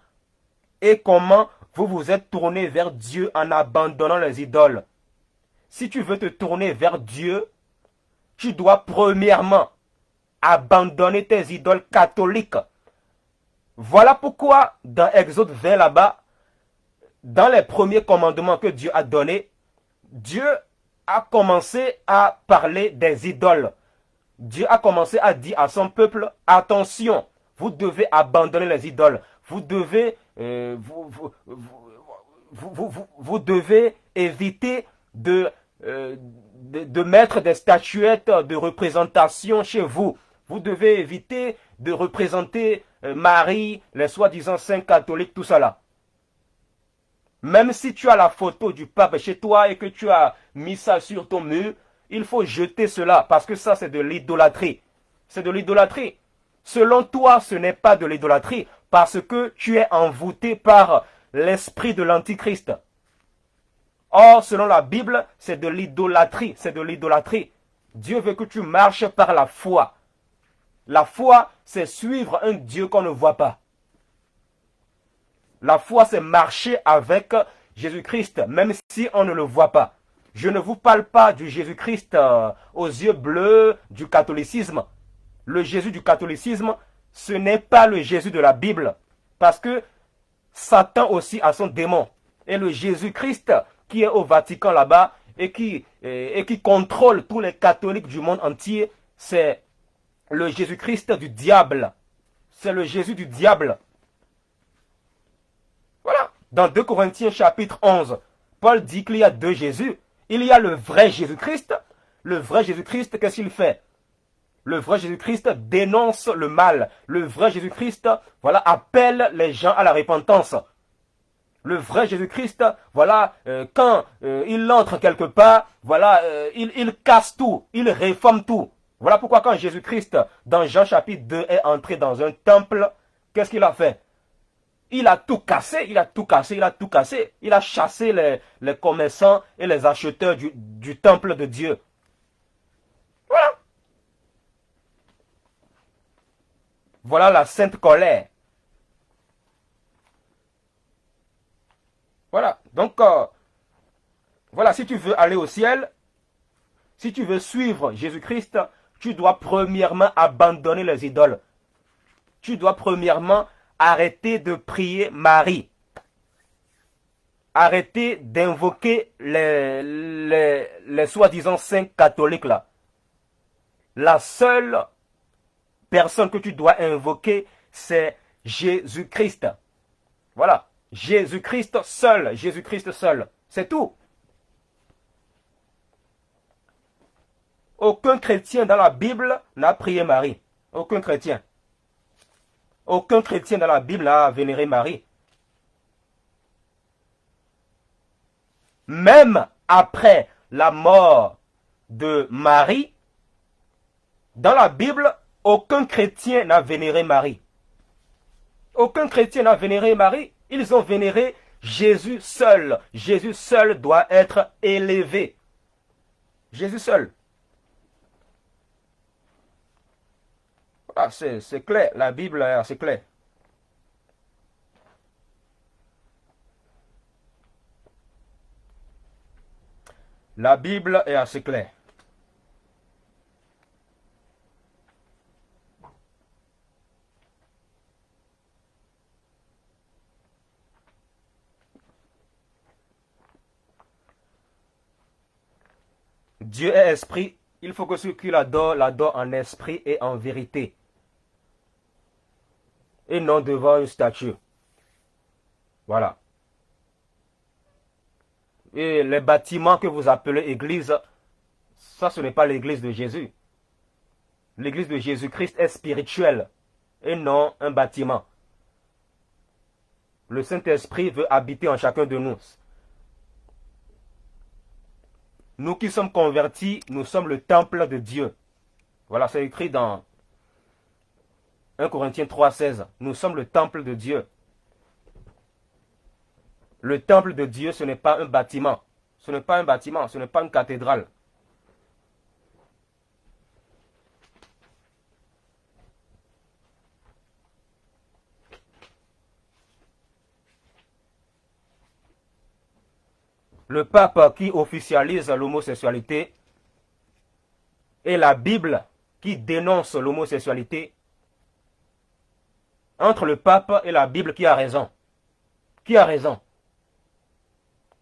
et comment vous vous êtes tourné vers Dieu en abandonnant les idoles. Si tu veux te tourner vers Dieu, tu dois premièrement abandonner tes idoles catholiques. Voilà pourquoi dans Exode 20 là-bas, dans les premiers commandements que Dieu a donnés, Dieu a commencé à parler des idoles. Dieu a commencé à dire à son peuple, attention, vous devez abandonner les idoles. Vous devez, vous devez éviter de mettre des statuettes de représentation chez vous. Vous devez éviter de représenter Marie, les soi-disant saints catholiques, tout ça là. Même si tu as la photo du pape chez toi et que tu as mis ça sur ton mur, il faut jeter cela parce que ça c'est de l'idolâtrie. C'est de l'idolâtrie. Selon toi, ce n'est pas de l'idolâtrie parce que tu es envoûté par l'esprit de l'Antichrist. Or, selon la Bible, c'est de l'idolâtrie. C'est de l'idolâtrie. Dieu veut que tu marches par la foi. La foi, c'est suivre un Dieu qu'on ne voit pas. La foi, c'est marcher avec Jésus-Christ, même si on ne le voit pas. Je ne vous parle pas du Jésus-Christ aux yeux bleus du catholicisme. Le Jésus du catholicisme, ce n'est pas le Jésus de la Bible. Parce que Satan aussi a son démon. Et le Jésus-Christ qui est au Vatican là-bas et qui contrôle tous les catholiques du monde entier, c'est le Jésus-Christ du diable. C'est le Jésus du diable. Voilà. Dans 2 Corinthiens chapitre 11, Paul dit qu'il y a deux Jésus. Il y a le vrai Jésus-Christ. Le vrai Jésus-Christ, qu'est-ce qu'il fait? Le vrai Jésus-Christ dénonce le mal. Le vrai Jésus-Christ, voilà, appelle les gens à la repentance. Le vrai Jésus-Christ, voilà, quand il entre quelque part, voilà, il casse tout, il réforme tout. Voilà pourquoi quand Jésus-Christ, dans Jean chapitre 2, est entré dans un temple, qu'est-ce qu'il a fait? Il a tout cassé, il a tout cassé, il a tout cassé. Il a chassé les commerçants et les acheteurs du temple de Dieu. Voilà. Voilà la sainte colère. Voilà. Donc, voilà, si tu veux aller au ciel, si tu veux suivre Jésus-Christ, tu dois premièrement abandonner les idoles. Tu dois premièrement arrêter de prier Marie. Arrêter d'invoquer les soi-disant saints catholiques là. La seule personne que tu dois invoquer, c'est Jésus-Christ. Voilà. Jésus-Christ seul. Jésus-Christ seul. C'est tout. Aucun chrétien dans la Bible n'a prié Marie. Aucun chrétien. Aucun chrétien dans la Bible n'a vénéré Marie. Même après la mort de Marie, dans la Bible, aucun chrétien n'a vénéré Marie. Aucun chrétien n'a vénéré Marie. Ils ont vénéré Jésus seul. Jésus seul doit être élevé. Jésus seul. Voilà, c'est clair. La Bible est assez claire. La Bible est assez claire. Dieu est esprit. Il faut que ceux qui l'adorent en esprit et en vérité. Et non devant une statue. Voilà. Et les bâtiments que vous appelez église, ça ce n'est pas l'église de Jésus. L'église de Jésus-Christ est spirituelle et non un bâtiment. Le Saint-Esprit veut habiter en chacun de nous. Nous qui sommes convertis, nous sommes le temple de Dieu. Voilà, c'est écrit dans 1 Corinthiens 3,16. Nous sommes le temple de Dieu. Le temple de Dieu, ce n'est pas un bâtiment. Ce n'est pas un bâtiment, ce n'est pas une cathédrale. Le pape qui officialise l'homosexualité et la Bible qui dénonce l'homosexualité. Entre le pape et la Bible, qui a raison? Qui a raison?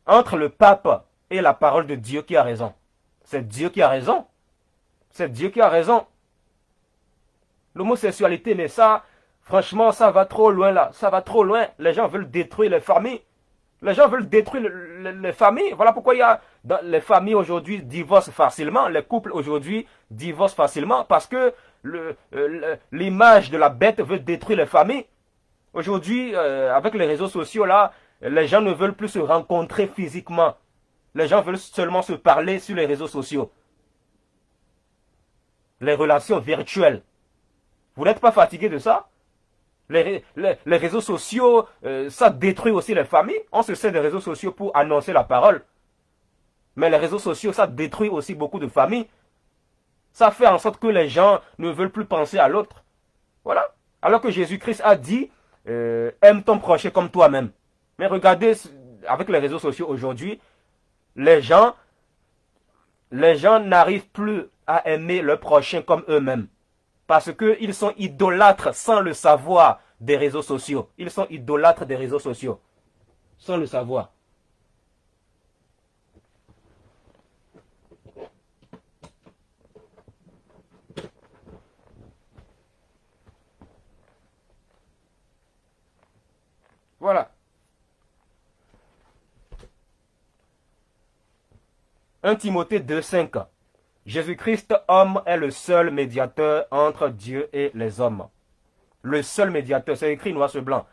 Entre le pape et la parole de Dieu, qui a raison? C'est Dieu qui a raison. C'est Dieu qui a raison. L'homosexualité, mais ça, franchement, ça va trop loin là. Ça va trop loin. Les gens veulent détruire les familles. Les gens veulent détruire les familles. Voilà pourquoi les familles aujourd'hui divorcent facilement. Les couples aujourd'hui divorcent facilement parce que l'image de la bête veut détruire les familles. Aujourd'hui, avec les réseaux sociaux là, les gens ne veulent plus se rencontrer physiquement. Les gens veulent seulement se parler sur les réseaux sociaux. Les relations virtuelles. Vous n'êtes pas fatigué de ça? Les réseaux sociaux, ça détruit aussi les familles. On se sert des réseaux sociaux pour annoncer la parole. Mais les réseaux sociaux, ça détruit aussi beaucoup de familles. Ça fait en sorte que les gens ne veulent plus penser à l'autre. Voilà. Alors que Jésus-Christ a dit, aime ton prochain comme toi-même. Mais regardez, avec les réseaux sociaux aujourd'hui, les gens n'arrivent plus à aimer leur prochain comme eux-mêmes. Parce qu'ils sont idolâtres sans le savoir des réseaux sociaux. Ils sont idolâtres des réseaux sociaux. Sans le savoir. Voilà. 1 Timothée 2,5. Jésus-Christ, homme, est le seul médiateur entre Dieu et les hommes. Le seul médiateur, c'est écrit noir sur blanc.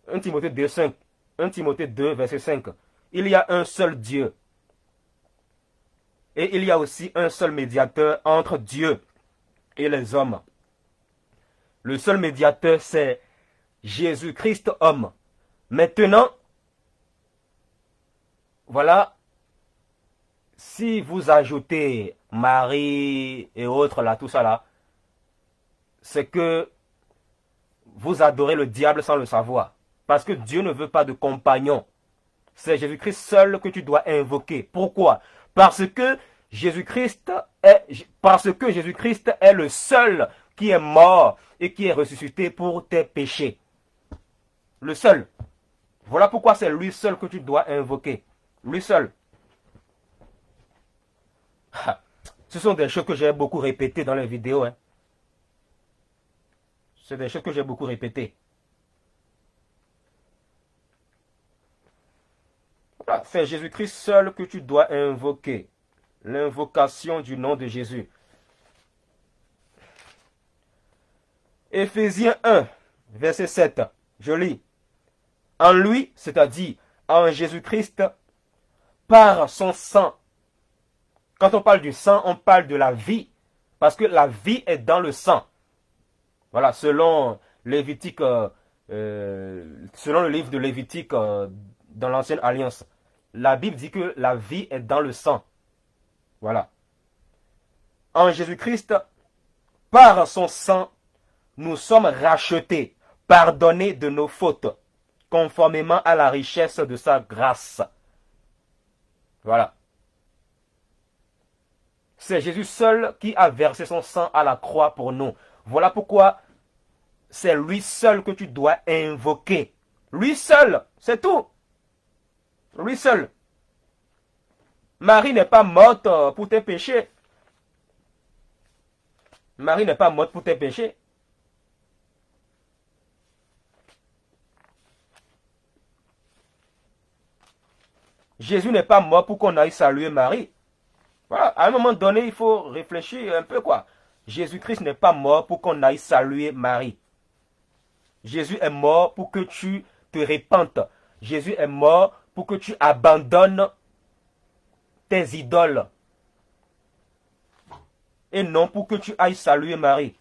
1 Timothée 2,5. 1 Timothée 2, verset 5. Il y a un seul Dieu. Et il y a aussi un seul médiateur entre Dieu et les hommes. Le seul médiateur, c'est Jésus-Christ, homme. Maintenant, voilà. Si vous ajoutez Marie et autres là, tout ça là, c'est que vous adorez le diable sans le savoir. Parce que Dieu ne veut pas de compagnon. C'est Jésus-Christ seul que tu dois invoquer. Pourquoi? Parce que Jésus-Christ est le seul qui est mort et qui est ressuscité pour tes péchés. Le seul. Voilà pourquoi c'est lui seul que tu dois invoquer. Lui seul. Ce sont des choses que j'ai beaucoup répétées dans les vidéos. Hein. C'est des choses que j'ai beaucoup répétées. Voilà, c'est Jésus-Christ seul que tu dois invoquer. L'invocation du nom de Jésus. Éphésiens 1, verset 7. Je lis. En lui, c'est-à-dire en Jésus-Christ, par son sang. Quand on parle du sang, on parle de la vie. Parce que la vie est dans le sang. Voilà, selon Lévitique, selon le livre de Lévitique dans l'Ancienne Alliance. La Bible dit que la vie est dans le sang. Voilà. En Jésus-Christ, par son sang, nous sommes rachetés, pardonnés de nos fautes, conformément à la richesse de sa grâce. Voilà. C'est Jésus seul qui a versé son sang à la croix pour nous. Voilà pourquoi c'est lui seul que tu dois invoquer. Lui seul, c'est tout. Lui seul. Marie n'est pas morte pour tes péchés. Marie n'est pas morte pour tes péchés. Jésus n'est pas mort pour qu'on aille saluer Marie. Voilà, à un moment donné, il faut réfléchir un peu, quoi. Jésus-Christ n'est pas mort pour qu'on aille saluer Marie. Jésus est mort pour que tu te répandes. Jésus est mort pour que tu abandonnes tes idoles. Et non pour que tu ailles saluer Marie.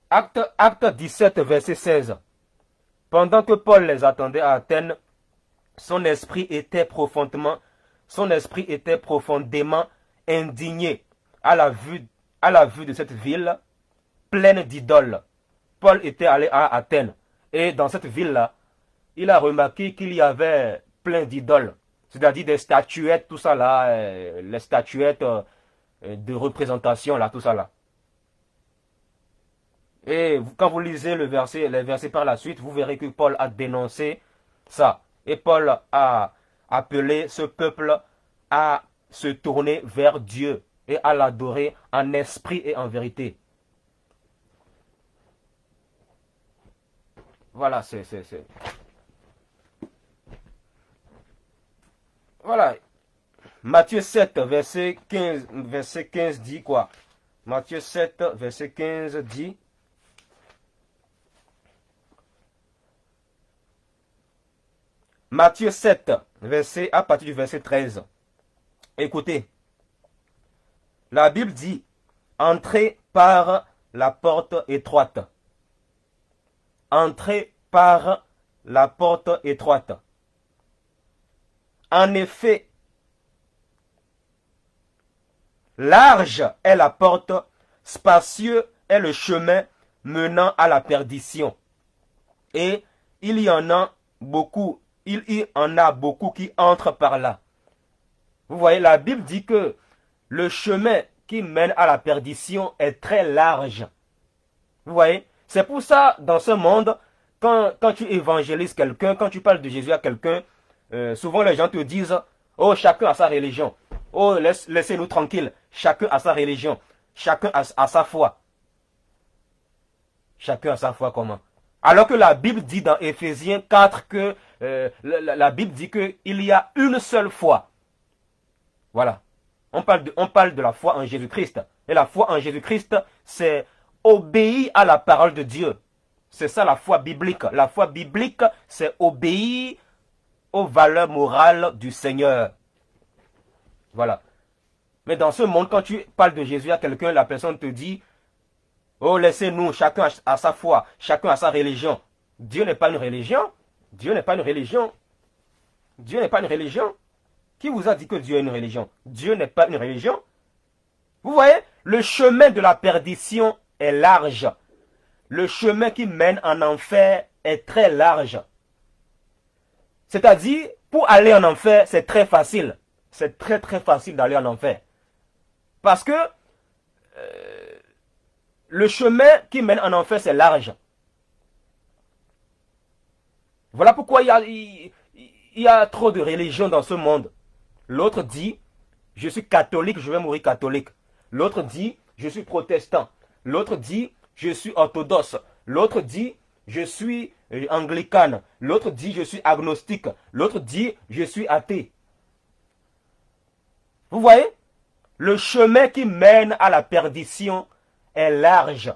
Acte 17, verset 16. Pendant que Paul les attendait à Athènes, son esprit était profondément indigné à la vue de cette ville pleine d'idoles. Paul était allé à Athènes et dans cette ville-là, il a remarqué qu'il y avait plein d'idoles, c'est-à-dire des statuettes, tout ça là, les statuettes de représentation là, tout ça là. Et quand vous lisez les versets par la suite, vous verrez que Paul a dénoncé ça. Et Paul a appelé ce peuple à se tourner vers Dieu et à l'adorer en esprit et en vérité. Voilà, Voilà. Matthieu 7, verset 15 dit quoi? Matthieu 7, verset 15 dit... Matthieu 7, à partir du verset 13. Écoutez, la Bible dit, entrez par la porte étroite. Entrez par la porte étroite. En effet, large est la porte, spacieux est le chemin menant à la perdition. Et il y en a beaucoup qui entrent par là. Vous voyez, la Bible dit que le chemin qui mène à la perdition est très large. Vous voyez, c'est pour ça, dans ce monde, quand tu évangélises quelqu'un, quand tu parles de Jésus à quelqu'un, souvent les gens te disent, oh, chacun a sa religion. Oh, laissez-nous tranquilles. Chacun a sa religion. Chacun a sa foi. Chacun a sa foi comment? Alors que la Bible dit dans Éphésiens 4 que la Bible dit qu'il y a une seule foi. Voilà. On parle de la foi en Jésus-Christ. Et la foi en Jésus-Christ, c'est obéir à la parole de Dieu. C'est ça la foi biblique. La foi biblique, c'est obéir aux valeurs morales du Seigneur. Voilà. Mais dans ce monde, quand tu parles de Jésus à quelqu'un, la personne te dit, oh, laissez-nous, chacun a sa foi, chacun a sa religion. Dieu n'est pas une religion. Dieu n'est pas une religion. Dieu n'est pas une religion. Qui vous a dit que Dieu est une religion? Dieu n'est pas une religion. Vous voyez, le chemin de la perdition est large. Le chemin qui mène en enfer est très large. C'est-à-dire, pour aller en enfer, c'est très facile. C'est très très facile d'aller en enfer. Parce que le chemin qui mène en enfer, c'est large. Voilà pourquoi il y a trop de religions dans ce monde. L'autre dit, je suis catholique, je vais mourir catholique. L'autre dit, je suis protestant. L'autre dit, je suis orthodoxe. L'autre dit, je suis anglicane. L'autre dit, je suis agnostique. L'autre dit, je suis athée. Vous voyez? Le chemin qui mène à la perdition est large.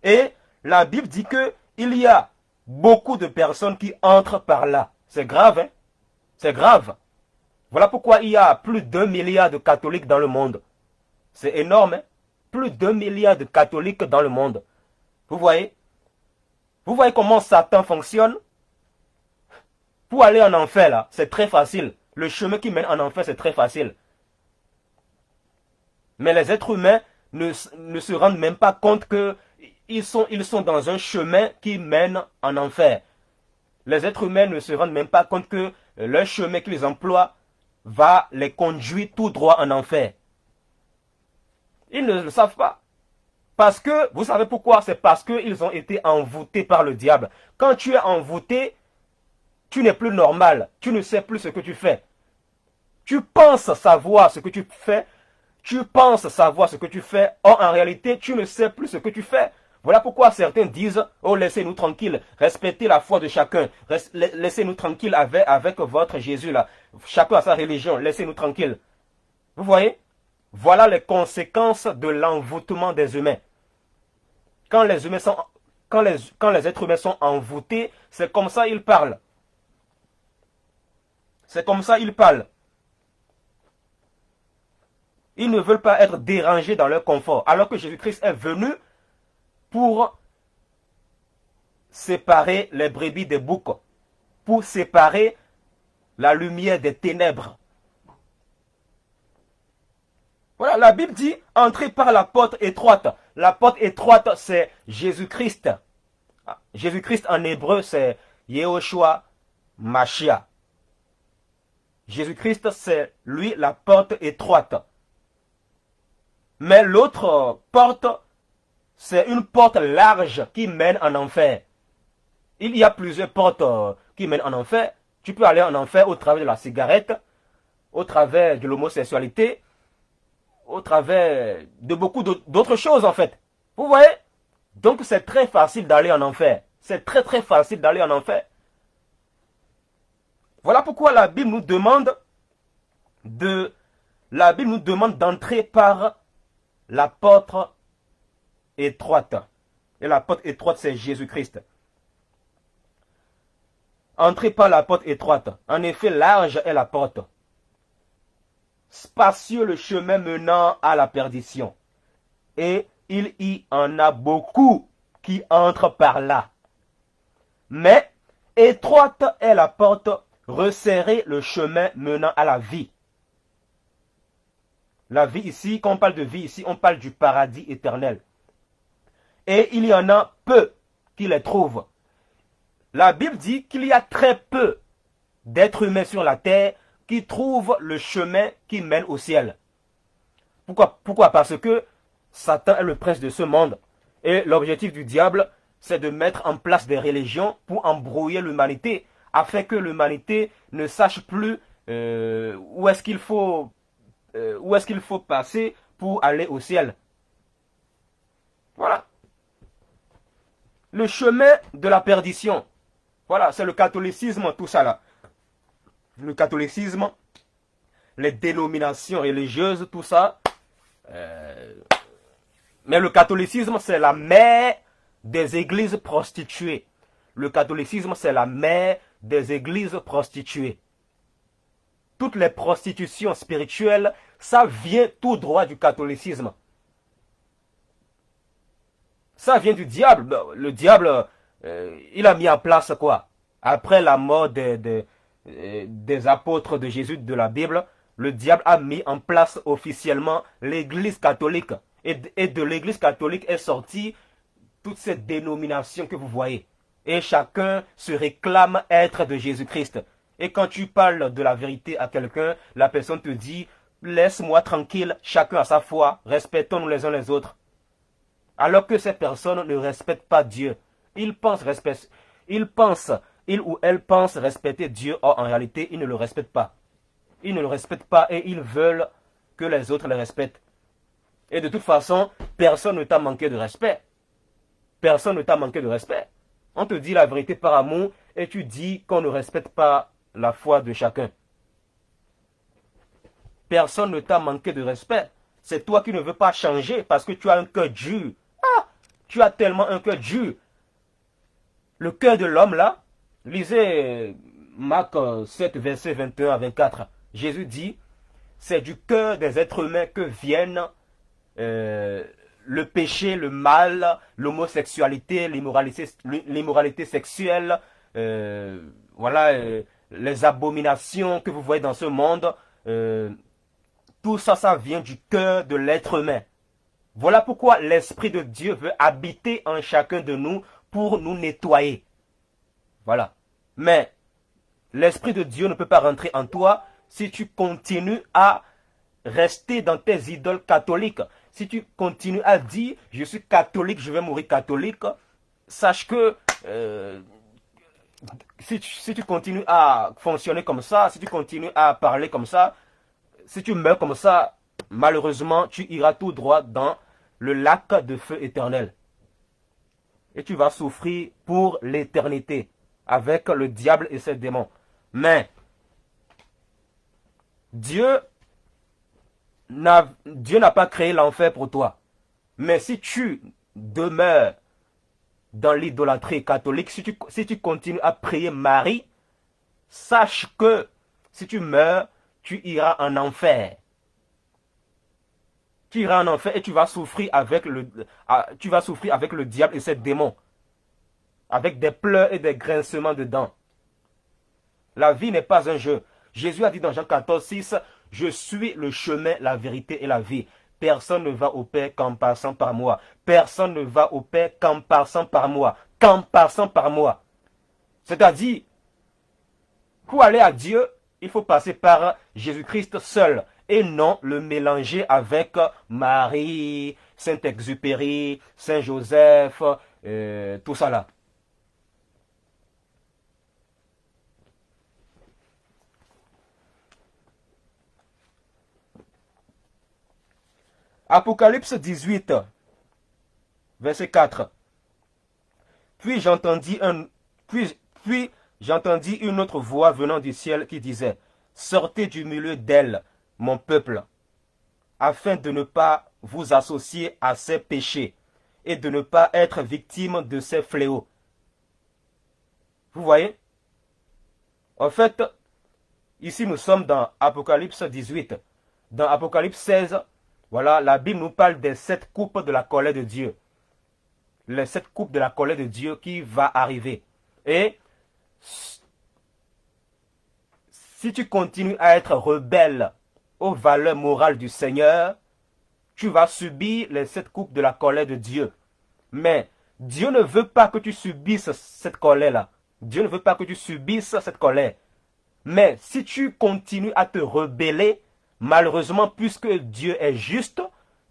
Et la Bible dit qu'il y a beaucoup de personnes qui entrent par là. C'est grave, hein? C'est grave. Voilà pourquoi il y a plus d'1 milliard de catholiques dans le monde. C'est énorme, hein? Plus d'1 milliard de catholiques dans le monde. Vous voyez? Vous voyez comment Satan fonctionne? Pour aller en enfer, là, c'est très facile. Le chemin qui mène en enfer, c'est très facile. Mais les êtres humains ne se rendent même pas compte qu'ils sont dans un chemin qui mène en enfer. Les êtres humains ne se rendent même pas compte que le chemin qu'ils emploient va les conduire tout droit en enfer. Ils ne le savent pas. Parce que, vous savez pourquoi? C'est parce qu'ils ont été envoûtés par le diable. Quand tu es envoûté, tu n'es plus normal. Tu ne sais plus ce que tu fais. Tu penses savoir ce que tu fais. Tu penses savoir ce que tu fais, or en réalité, tu ne sais plus ce que tu fais. Voilà pourquoi certains disent, oh laissez-nous tranquilles, respectez la foi de chacun, laissez-nous tranquilles avec votre Jésus là. Chacun a sa religion, laissez-nous tranquilles. Vous voyez? Voilà les conséquences de l'envoûtement des humains. Quand les êtres humains sont envoûtés, c'est comme ça ils parlent. C'est comme ça ils parlent. Ils ne veulent pas être dérangés dans leur confort, alors que Jésus-Christ est venu pour séparer les brebis des boucs, pour séparer la lumière des ténèbres. Voilà, la Bible dit, entrez par la porte étroite. La porte étroite, c'est Jésus-Christ. Jésus-Christ en hébreu, c'est Yehoshua Mashiach. Jésus-Christ, c'est lui la porte étroite. Mais l'autre porte, c'est une porte large qui mène en enfer. Il y a plusieurs portes qui mènent en enfer. Tu peux aller en enfer au travers de la cigarette, au travers de l'homosexualité, au travers de beaucoup d'autres choses en fait. Vous voyez? Donc c'est très facile d'aller en enfer. C'est très facile d'aller en enfer. Voilà pourquoi la Bible nous demande d'entrer par la porte étroite. Et la porte étroite, c'est Jésus-Christ. Entrez par la porte étroite. En effet, large est la porte. Spacieux le chemin menant à la perdition. Et il y en a beaucoup qui entrent par là. Mais étroite est la porte, resserrez le chemin menant à la vie. La vie ici, quand on parle de vie ici, on parle du paradis éternel. Et il y en a peu qui les trouvent. La Bible dit qu'il y a très peu d'êtres humains sur la terre qui trouvent le chemin qui mène au ciel. Pourquoi? Parce que Satan est le prince de ce monde. Et l'objectif du diable, c'est de mettre en place des religions pour embrouiller l'humanité, afin que l'humanité ne sache plus où est-ce qu'il faut passer pour aller au ciel. Voilà. Le chemin de la perdition. Voilà, c'est le catholicisme, tout ça là. Le catholicisme, les dénominations religieuses, tout ça. Mais le catholicisme, c'est la mère des églises prostituées. Le catholicisme, c'est la mère des églises prostituées. Toutes les prostitutions spirituelles, ça vient tout droit du catholicisme. Ça vient du diable. Le diable, il a mis en place quoi? Après la mort des apôtres de Jésus de la Bible, le diable a mis en place officiellement l'église catholique. Et de l'église catholique est sortie toutes ces dénominations que vous voyez. Et chacun se réclame être de Jésus-Christ. Et quand tu parles de la vérité à quelqu'un, la personne te dit, laisse-moi tranquille, chacun a sa foi, respectons-nous les uns les autres. Alors que ces personnes ne respectent pas Dieu. Ils ou elles pensent respecter Dieu, or en réalité, ils ne le respectent pas. Ils ne le respectent pas et ils veulent que les autres les respectent. Et de toute façon, personne ne t'a manqué de respect. Personne ne t'a manqué de respect. On te dit la vérité par amour et tu dis qu'on ne respecte pas la foi de chacun. Personne ne t'a manqué de respect. C'est toi qui ne veux pas changer parce que tu as un cœur dur. Ah, tu as tellement un cœur dur. Le cœur de l'homme là, lisez Marc 7, verset 21 à 24. Jésus dit, c'est du cœur des êtres humains que viennent le péché, le mal, l'homosexualité, l'immoralité sexuelle, voilà, les abominations que vous voyez dans ce monde. Tout ça, ça vient du cœur de l'être humain. Voilà pourquoi l'Esprit de Dieu veut habiter en chacun de nous pour nous nettoyer. Voilà. Mais l'Esprit de Dieu ne peut pas rentrer en toi si tu continues à rester dans tes idoles catholiques. Si tu continues à dire, je suis catholique, je vais mourir catholique, sache que si tu continues à fonctionner comme ça, si tu continues à parler comme ça, si tu meurs comme ça, malheureusement, tu iras tout droit dans le lac de feu éternel. Et tu vas souffrir pour l'éternité avec le diable et ses démons. Mais Dieu n'a pas créé l'enfer pour toi. Mais si tu demeures dans l'idolâtrie catholique, si tu continues à prier Marie, sache que si tu meurs, tu iras en enfer. Tu iras en enfer et tu vas souffrir avec le diable et ses démons. Avec des pleurs et des grincements de dents. La vie n'est pas un jeu. Jésus a dit dans Jean 14, 6, « Je suis le chemin, la vérité et la vie. Personne ne va au Père qu'en passant par moi. Personne ne va au Père qu'en passant par moi. Qu'en passant par moi. » C'est-à-dire, pour aller à Dieu, il faut passer par Jésus-Christ seul et non le mélanger avec Marie, Saint-Exupéry, Saint-Joseph, tout ça là. Apocalypse 18, verset 4. Puis j'entendis une autre voix venant du ciel qui disait, « Sortez du milieu d'elle, mon peuple, afin de ne pas vous associer à ses péchés et de ne pas être victime de ses fléaux. » Vous voyez? En fait, ici nous sommes dans Apocalypse 18. Dans Apocalypse 16, voilà, la Bible nous parle des 7 coupes de la colère de Dieu. Les 7 coupes de la colère de Dieu qui va arriver. Et si tu continues à être rebelle aux valeurs morales du Seigneur, tu vas subir les 7 coupes de la colère de Dieu. Mais Dieu ne veut pas que tu subisses cette colère-là. Dieu ne veut pas que tu subisses cette colère. Mais si tu continues à te rebeller, malheureusement, puisque Dieu est juste,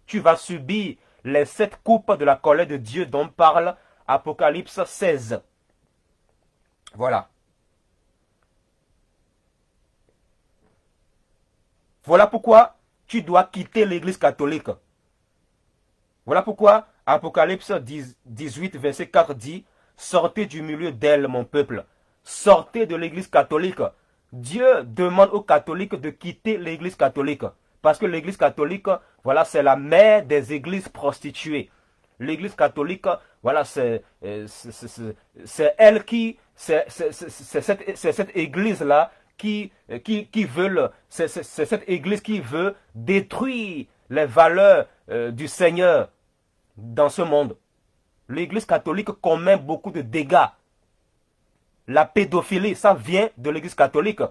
tu vas subir les 7 coupes de la colère de Dieu dont parle Apocalypse 16. Voilà. Voilà pourquoi tu dois quitter l'Église catholique. Voilà pourquoi Apocalypse 18, verset 4 dit, « Sortez du milieu d'elle, mon peuple. Sortez de l'Église catholique. » Dieu demande aux catholiques de quitter l'Église catholique. Parce que l'Église catholique, voilà, c'est la mère des églises prostituées. L'Église catholique, voilà, c'est elle qui, c'est cette église-là qui veut, c'est cette église qui veut détruire les valeurs du Seigneur dans ce monde. L'Église catholique commet beaucoup de dégâts. La pédophilie, ça vient de l'Église catholique.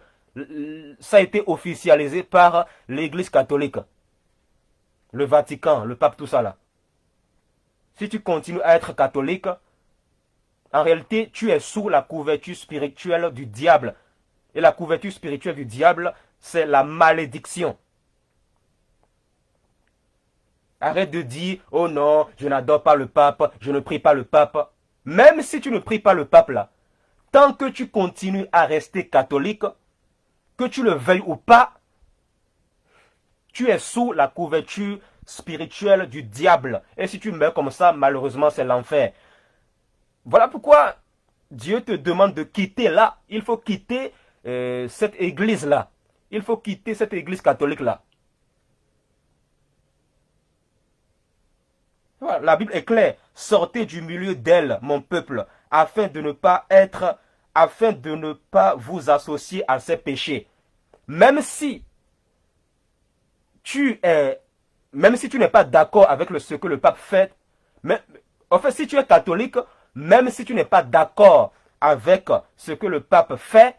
Ça a été officialisé par l'Église catholique. Le Vatican, le pape, tout ça là. Si tu continues à être catholique, en réalité, tu es sous la couverture spirituelle du diable. Et la couverture spirituelle du diable, c'est la malédiction. Arrête de dire, oh non, je n'adore pas le pape, je ne prie pas le pape. Même si tu ne pries pas le pape là, tant que tu continues à rester catholique, que tu le veuilles ou pas, tu es sous la couverture spirituelle du diable. Et si tu meurs comme ça, malheureusement, c'est l'enfer. Voilà pourquoi Dieu te demande de quitter là. Il faut quitter cette église-là. Il faut quitter cette église catholique-là. Voilà, la Bible est claire. Sortez du milieu d'elle, mon peuple, afin de ne pas vous associer à ses péchés. Même si tu n'es pas d'accord avec ce que le pape fait, en fait, si tu es catholique, même si tu n'es pas d'accord avec ce que le pape fait,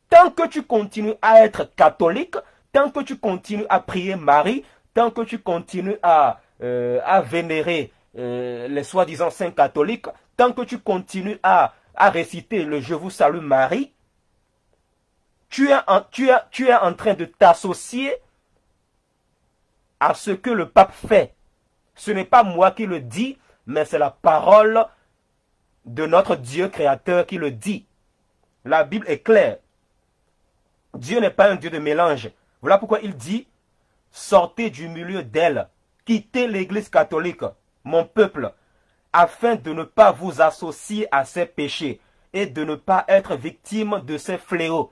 tant que tu continues à être catholique, tant que tu continues à prier Marie, tant que tu continues à vénérer les soi-disant saints catholiques, tant que tu continues à réciter le Je vous salue Marie, tu es en train de t'associer à ce que le pape fait. Ce n'est pas moi qui le dis, mais c'est la parole de notre Dieu créateur qui le dit. La Bible est claire. Dieu n'est pas un Dieu de mélange. Voilà pourquoi il dit, sortez du milieu d'elle, quittez l'Église catholique, mon peuple, afin de ne pas vous associer à ces péchés et de ne pas être victime de ces fléaux.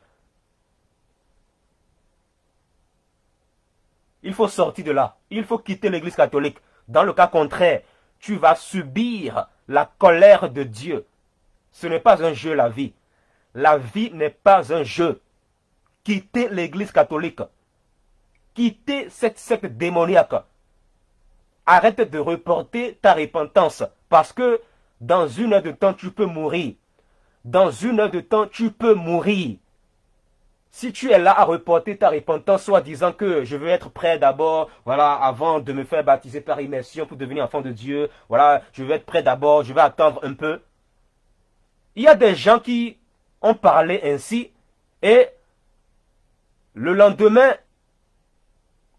Il faut sortir de là. Il faut quitter l'Église catholique. Dans le cas contraire, tu vas subir la colère de Dieu. Ce n'est pas un jeu, la vie. La vie n'est pas un jeu. Quittez l'Église catholique. Quittez cette secte démoniaque. Arrête de reporter ta repentance. Parce que dans une heure de temps, tu peux mourir. Dans une heure de temps, tu peux mourir. Si tu es là à reporter ta repentance, soit disant que je veux être prêt d'abord, voilà, avant de me faire baptiser par immersion pour devenir enfant de Dieu, voilà, je veux être prêt d'abord, je vais attendre un peu. Il y a des gens qui ont parlé ainsi et le lendemain,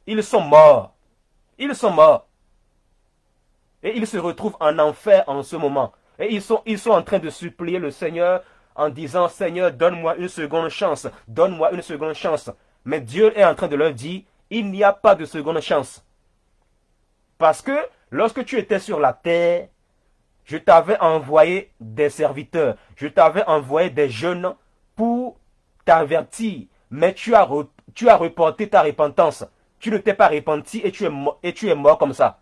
ils sont morts. Ils sont morts. Et ils se retrouvent en enfer en ce moment. Et ils sont en train de supplier le Seigneur en disant, Seigneur, donne-moi une seconde chance, donne-moi une seconde chance. Mais Dieu est en train de leur dire, il n'y a pas de seconde chance. Parce que lorsque tu étais sur la terre, je t'avais envoyé des serviteurs, je t'avais envoyé des jeunes pour t'avertir, mais tu as reporté ta repentance. Tu ne t'es pas repenti et tu es mort comme ça.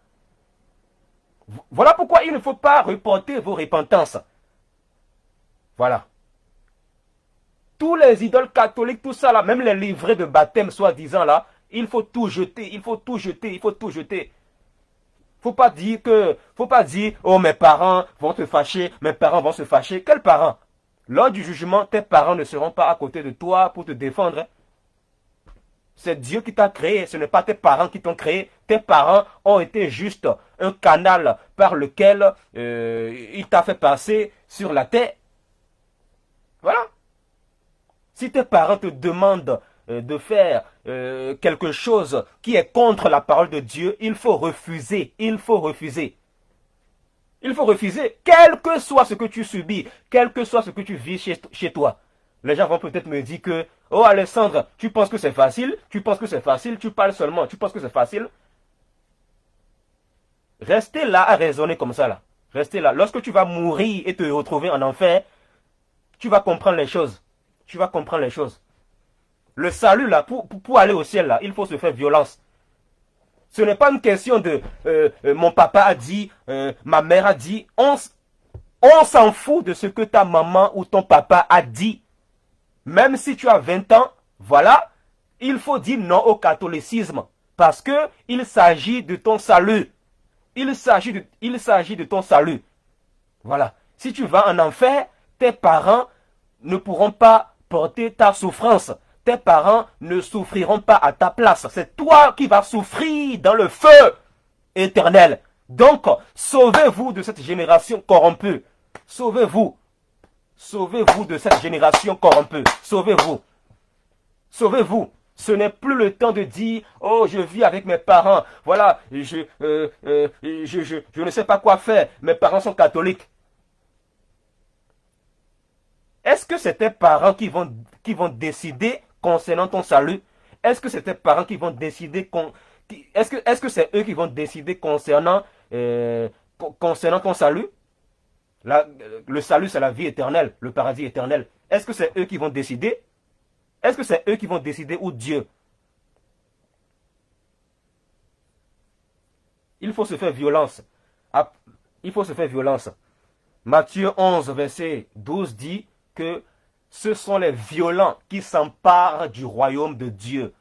Voilà pourquoi il ne faut pas reporter vos repentances. Voilà. Tous les idoles catholiques, tout ça là, même les livrets de baptême soi-disant là, il faut tout jeter, il faut tout jeter, il faut tout jeter. Faut pas dire, oh mes parents vont te fâcher, mes parents vont se fâcher. Quels parents? Lors du jugement, tes parents ne seront pas à côté de toi pour te défendre. C'est Dieu qui t'a créé, ce n'est pas tes parents qui t'ont créé. Tes parents ont été juste un canal par lequel il t'a fait passer sur la terre. Voilà. Si tes parents te demandent de faire quelque chose qui est contre la parole de Dieu, il faut refuser. Il faut refuser. Il faut refuser, quel que soit ce que tu subis, quel que soit ce que tu vis chez toi. Les gens vont peut-être me dire que, oh Alexandre, tu penses que c'est facile, tu penses que c'est facile, tu parles seulement, tu penses que c'est facile. Restez là à raisonner comme ça là. Restez là. Lorsque tu vas mourir et te retrouver en enfer, tu vas comprendre les choses. Tu vas comprendre les choses. Le salut là, pour aller au ciel là, il faut se faire violence. Ce n'est pas une question de mon papa a dit, ma mère a dit. On s'en fout de ce que ta maman ou ton papa a dit. Même si tu as 20 ans, voilà, il faut dire non au catholicisme. Parce que il s'agit de ton salut. Il s'agit de ton salut. Voilà. Si tu vas en enfer, tes parents ne pourront pas porter ta souffrance. Tes parents ne souffriront pas à ta place. C'est toi qui vas souffrir dans le feu éternel. Donc, sauvez-vous de cette génération corrompue. Sauvez-vous. Sauvez-vous de cette génération corrompue. Sauvez-vous. Sauvez-vous. Ce n'est plus le temps de dire, oh, je vis avec mes parents. Voilà, je ne sais pas quoi faire. Mes parents sont catholiques. Est-ce que c'est tes parents qui vont décider concernant ton salut? Est-ce que c'est tes parents qui vont décider est-ce que c'est eux qui vont décider concernant ton salut? Le salut, c'est la vie éternelle, le paradis éternel. Est-ce que c'est eux qui vont décider? Est-ce que c'est eux qui vont décider ou Dieu? Il faut se faire violence. Il faut se faire violence. Matthieu 11, verset 12 dit que ce sont les violents qui s'emparent du royaume de Dieu.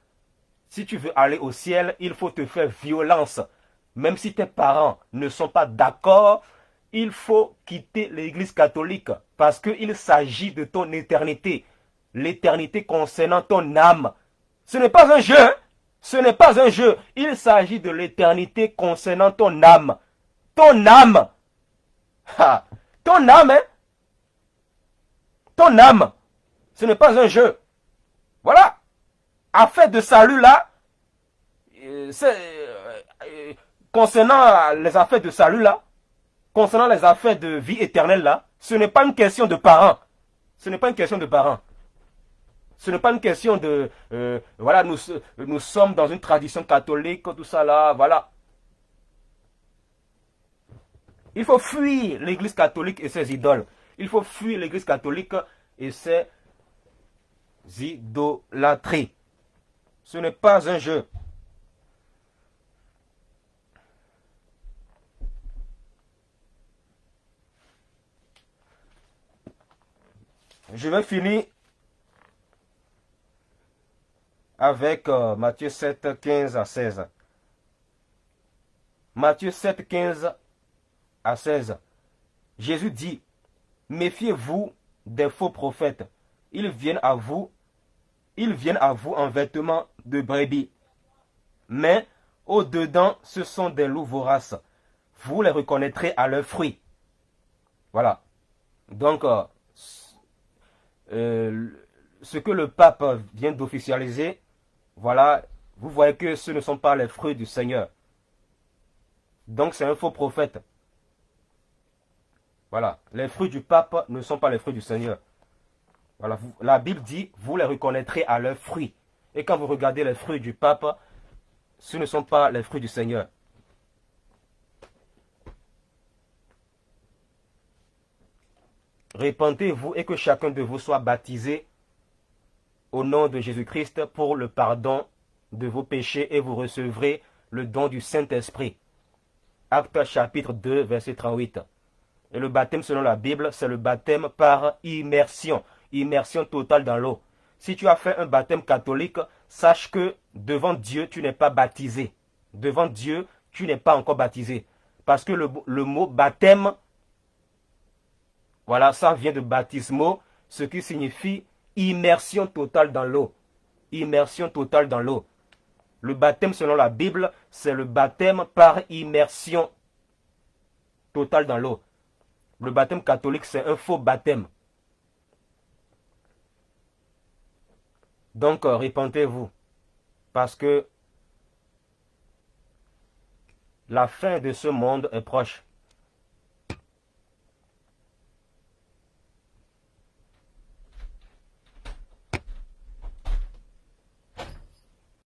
Si tu veux aller au ciel, il faut te faire violence. Même si tes parents ne sont pas d'accord, il faut quitter l'Église catholique parce qu'il s'agit de ton éternité. L'éternité concernant ton âme. Ce n'est pas un jeu. Hein? Ce n'est pas un jeu. Il s'agit de l'éternité concernant ton âme. Ton âme. Ha. Ton âme, hein? Ton âme. Ce n'est pas un jeu. Voilà. Affaire de salut là. Concernant les affaires de salut là. Concernant les affaires de vie éternelle là. Ce n'est pas une question de parents. Ce n'est pas une question de parents. Ce n'est pas une question de, voilà, nous sommes dans une tradition catholique, tout ça là, voilà. Il faut fuir l'Église catholique et ses idoles. Il faut fuir l'Église catholique et ses idolâtries. Ce n'est pas un jeu. Je vais finir avec Matthieu 7, 15 à 16. Matthieu 7, 15 à 16. Jésus dit, méfiez-vous des faux prophètes. Ils viennent à vous en vêtements de brebis. Mais au-dedans, ce sont des loups voraces. Vous les reconnaîtrez à leurs fruits. Voilà. Donc, ce que le pape vient d'officialiser, voilà, vous voyez que ce ne sont pas les fruits du Seigneur. Donc c'est un faux prophète. Voilà, les fruits du pape ne sont pas les fruits du Seigneur. Voilà, la Bible dit, vous les reconnaîtrez à leurs fruits. Et quand vous regardez les fruits du pape, ce ne sont pas les fruits du Seigneur. Repentez-vous et que chacun de vous soit baptisé au nom de Jésus-Christ pour le pardon de vos péchés et vous recevrez le don du Saint-Esprit. Actes chapitre 2, verset 38. Et le baptême selon la Bible, c'est le baptême par immersion. Immersion totale dans l'eau. Si tu as fait un baptême catholique, sache que devant Dieu, tu n'es pas baptisé. Devant Dieu, tu n'es pas encore baptisé. Parce que le mot baptême, voilà, ça vient de baptismo, ce qui signifie immersion totale dans l'eau. Immersion totale dans l'eau. Le baptême selon la Bible, c'est le baptême par immersion totale dans l'eau. Le baptême catholique, c'est un faux baptême. Donc, repentez-vous. Parce que la fin de ce monde est proche.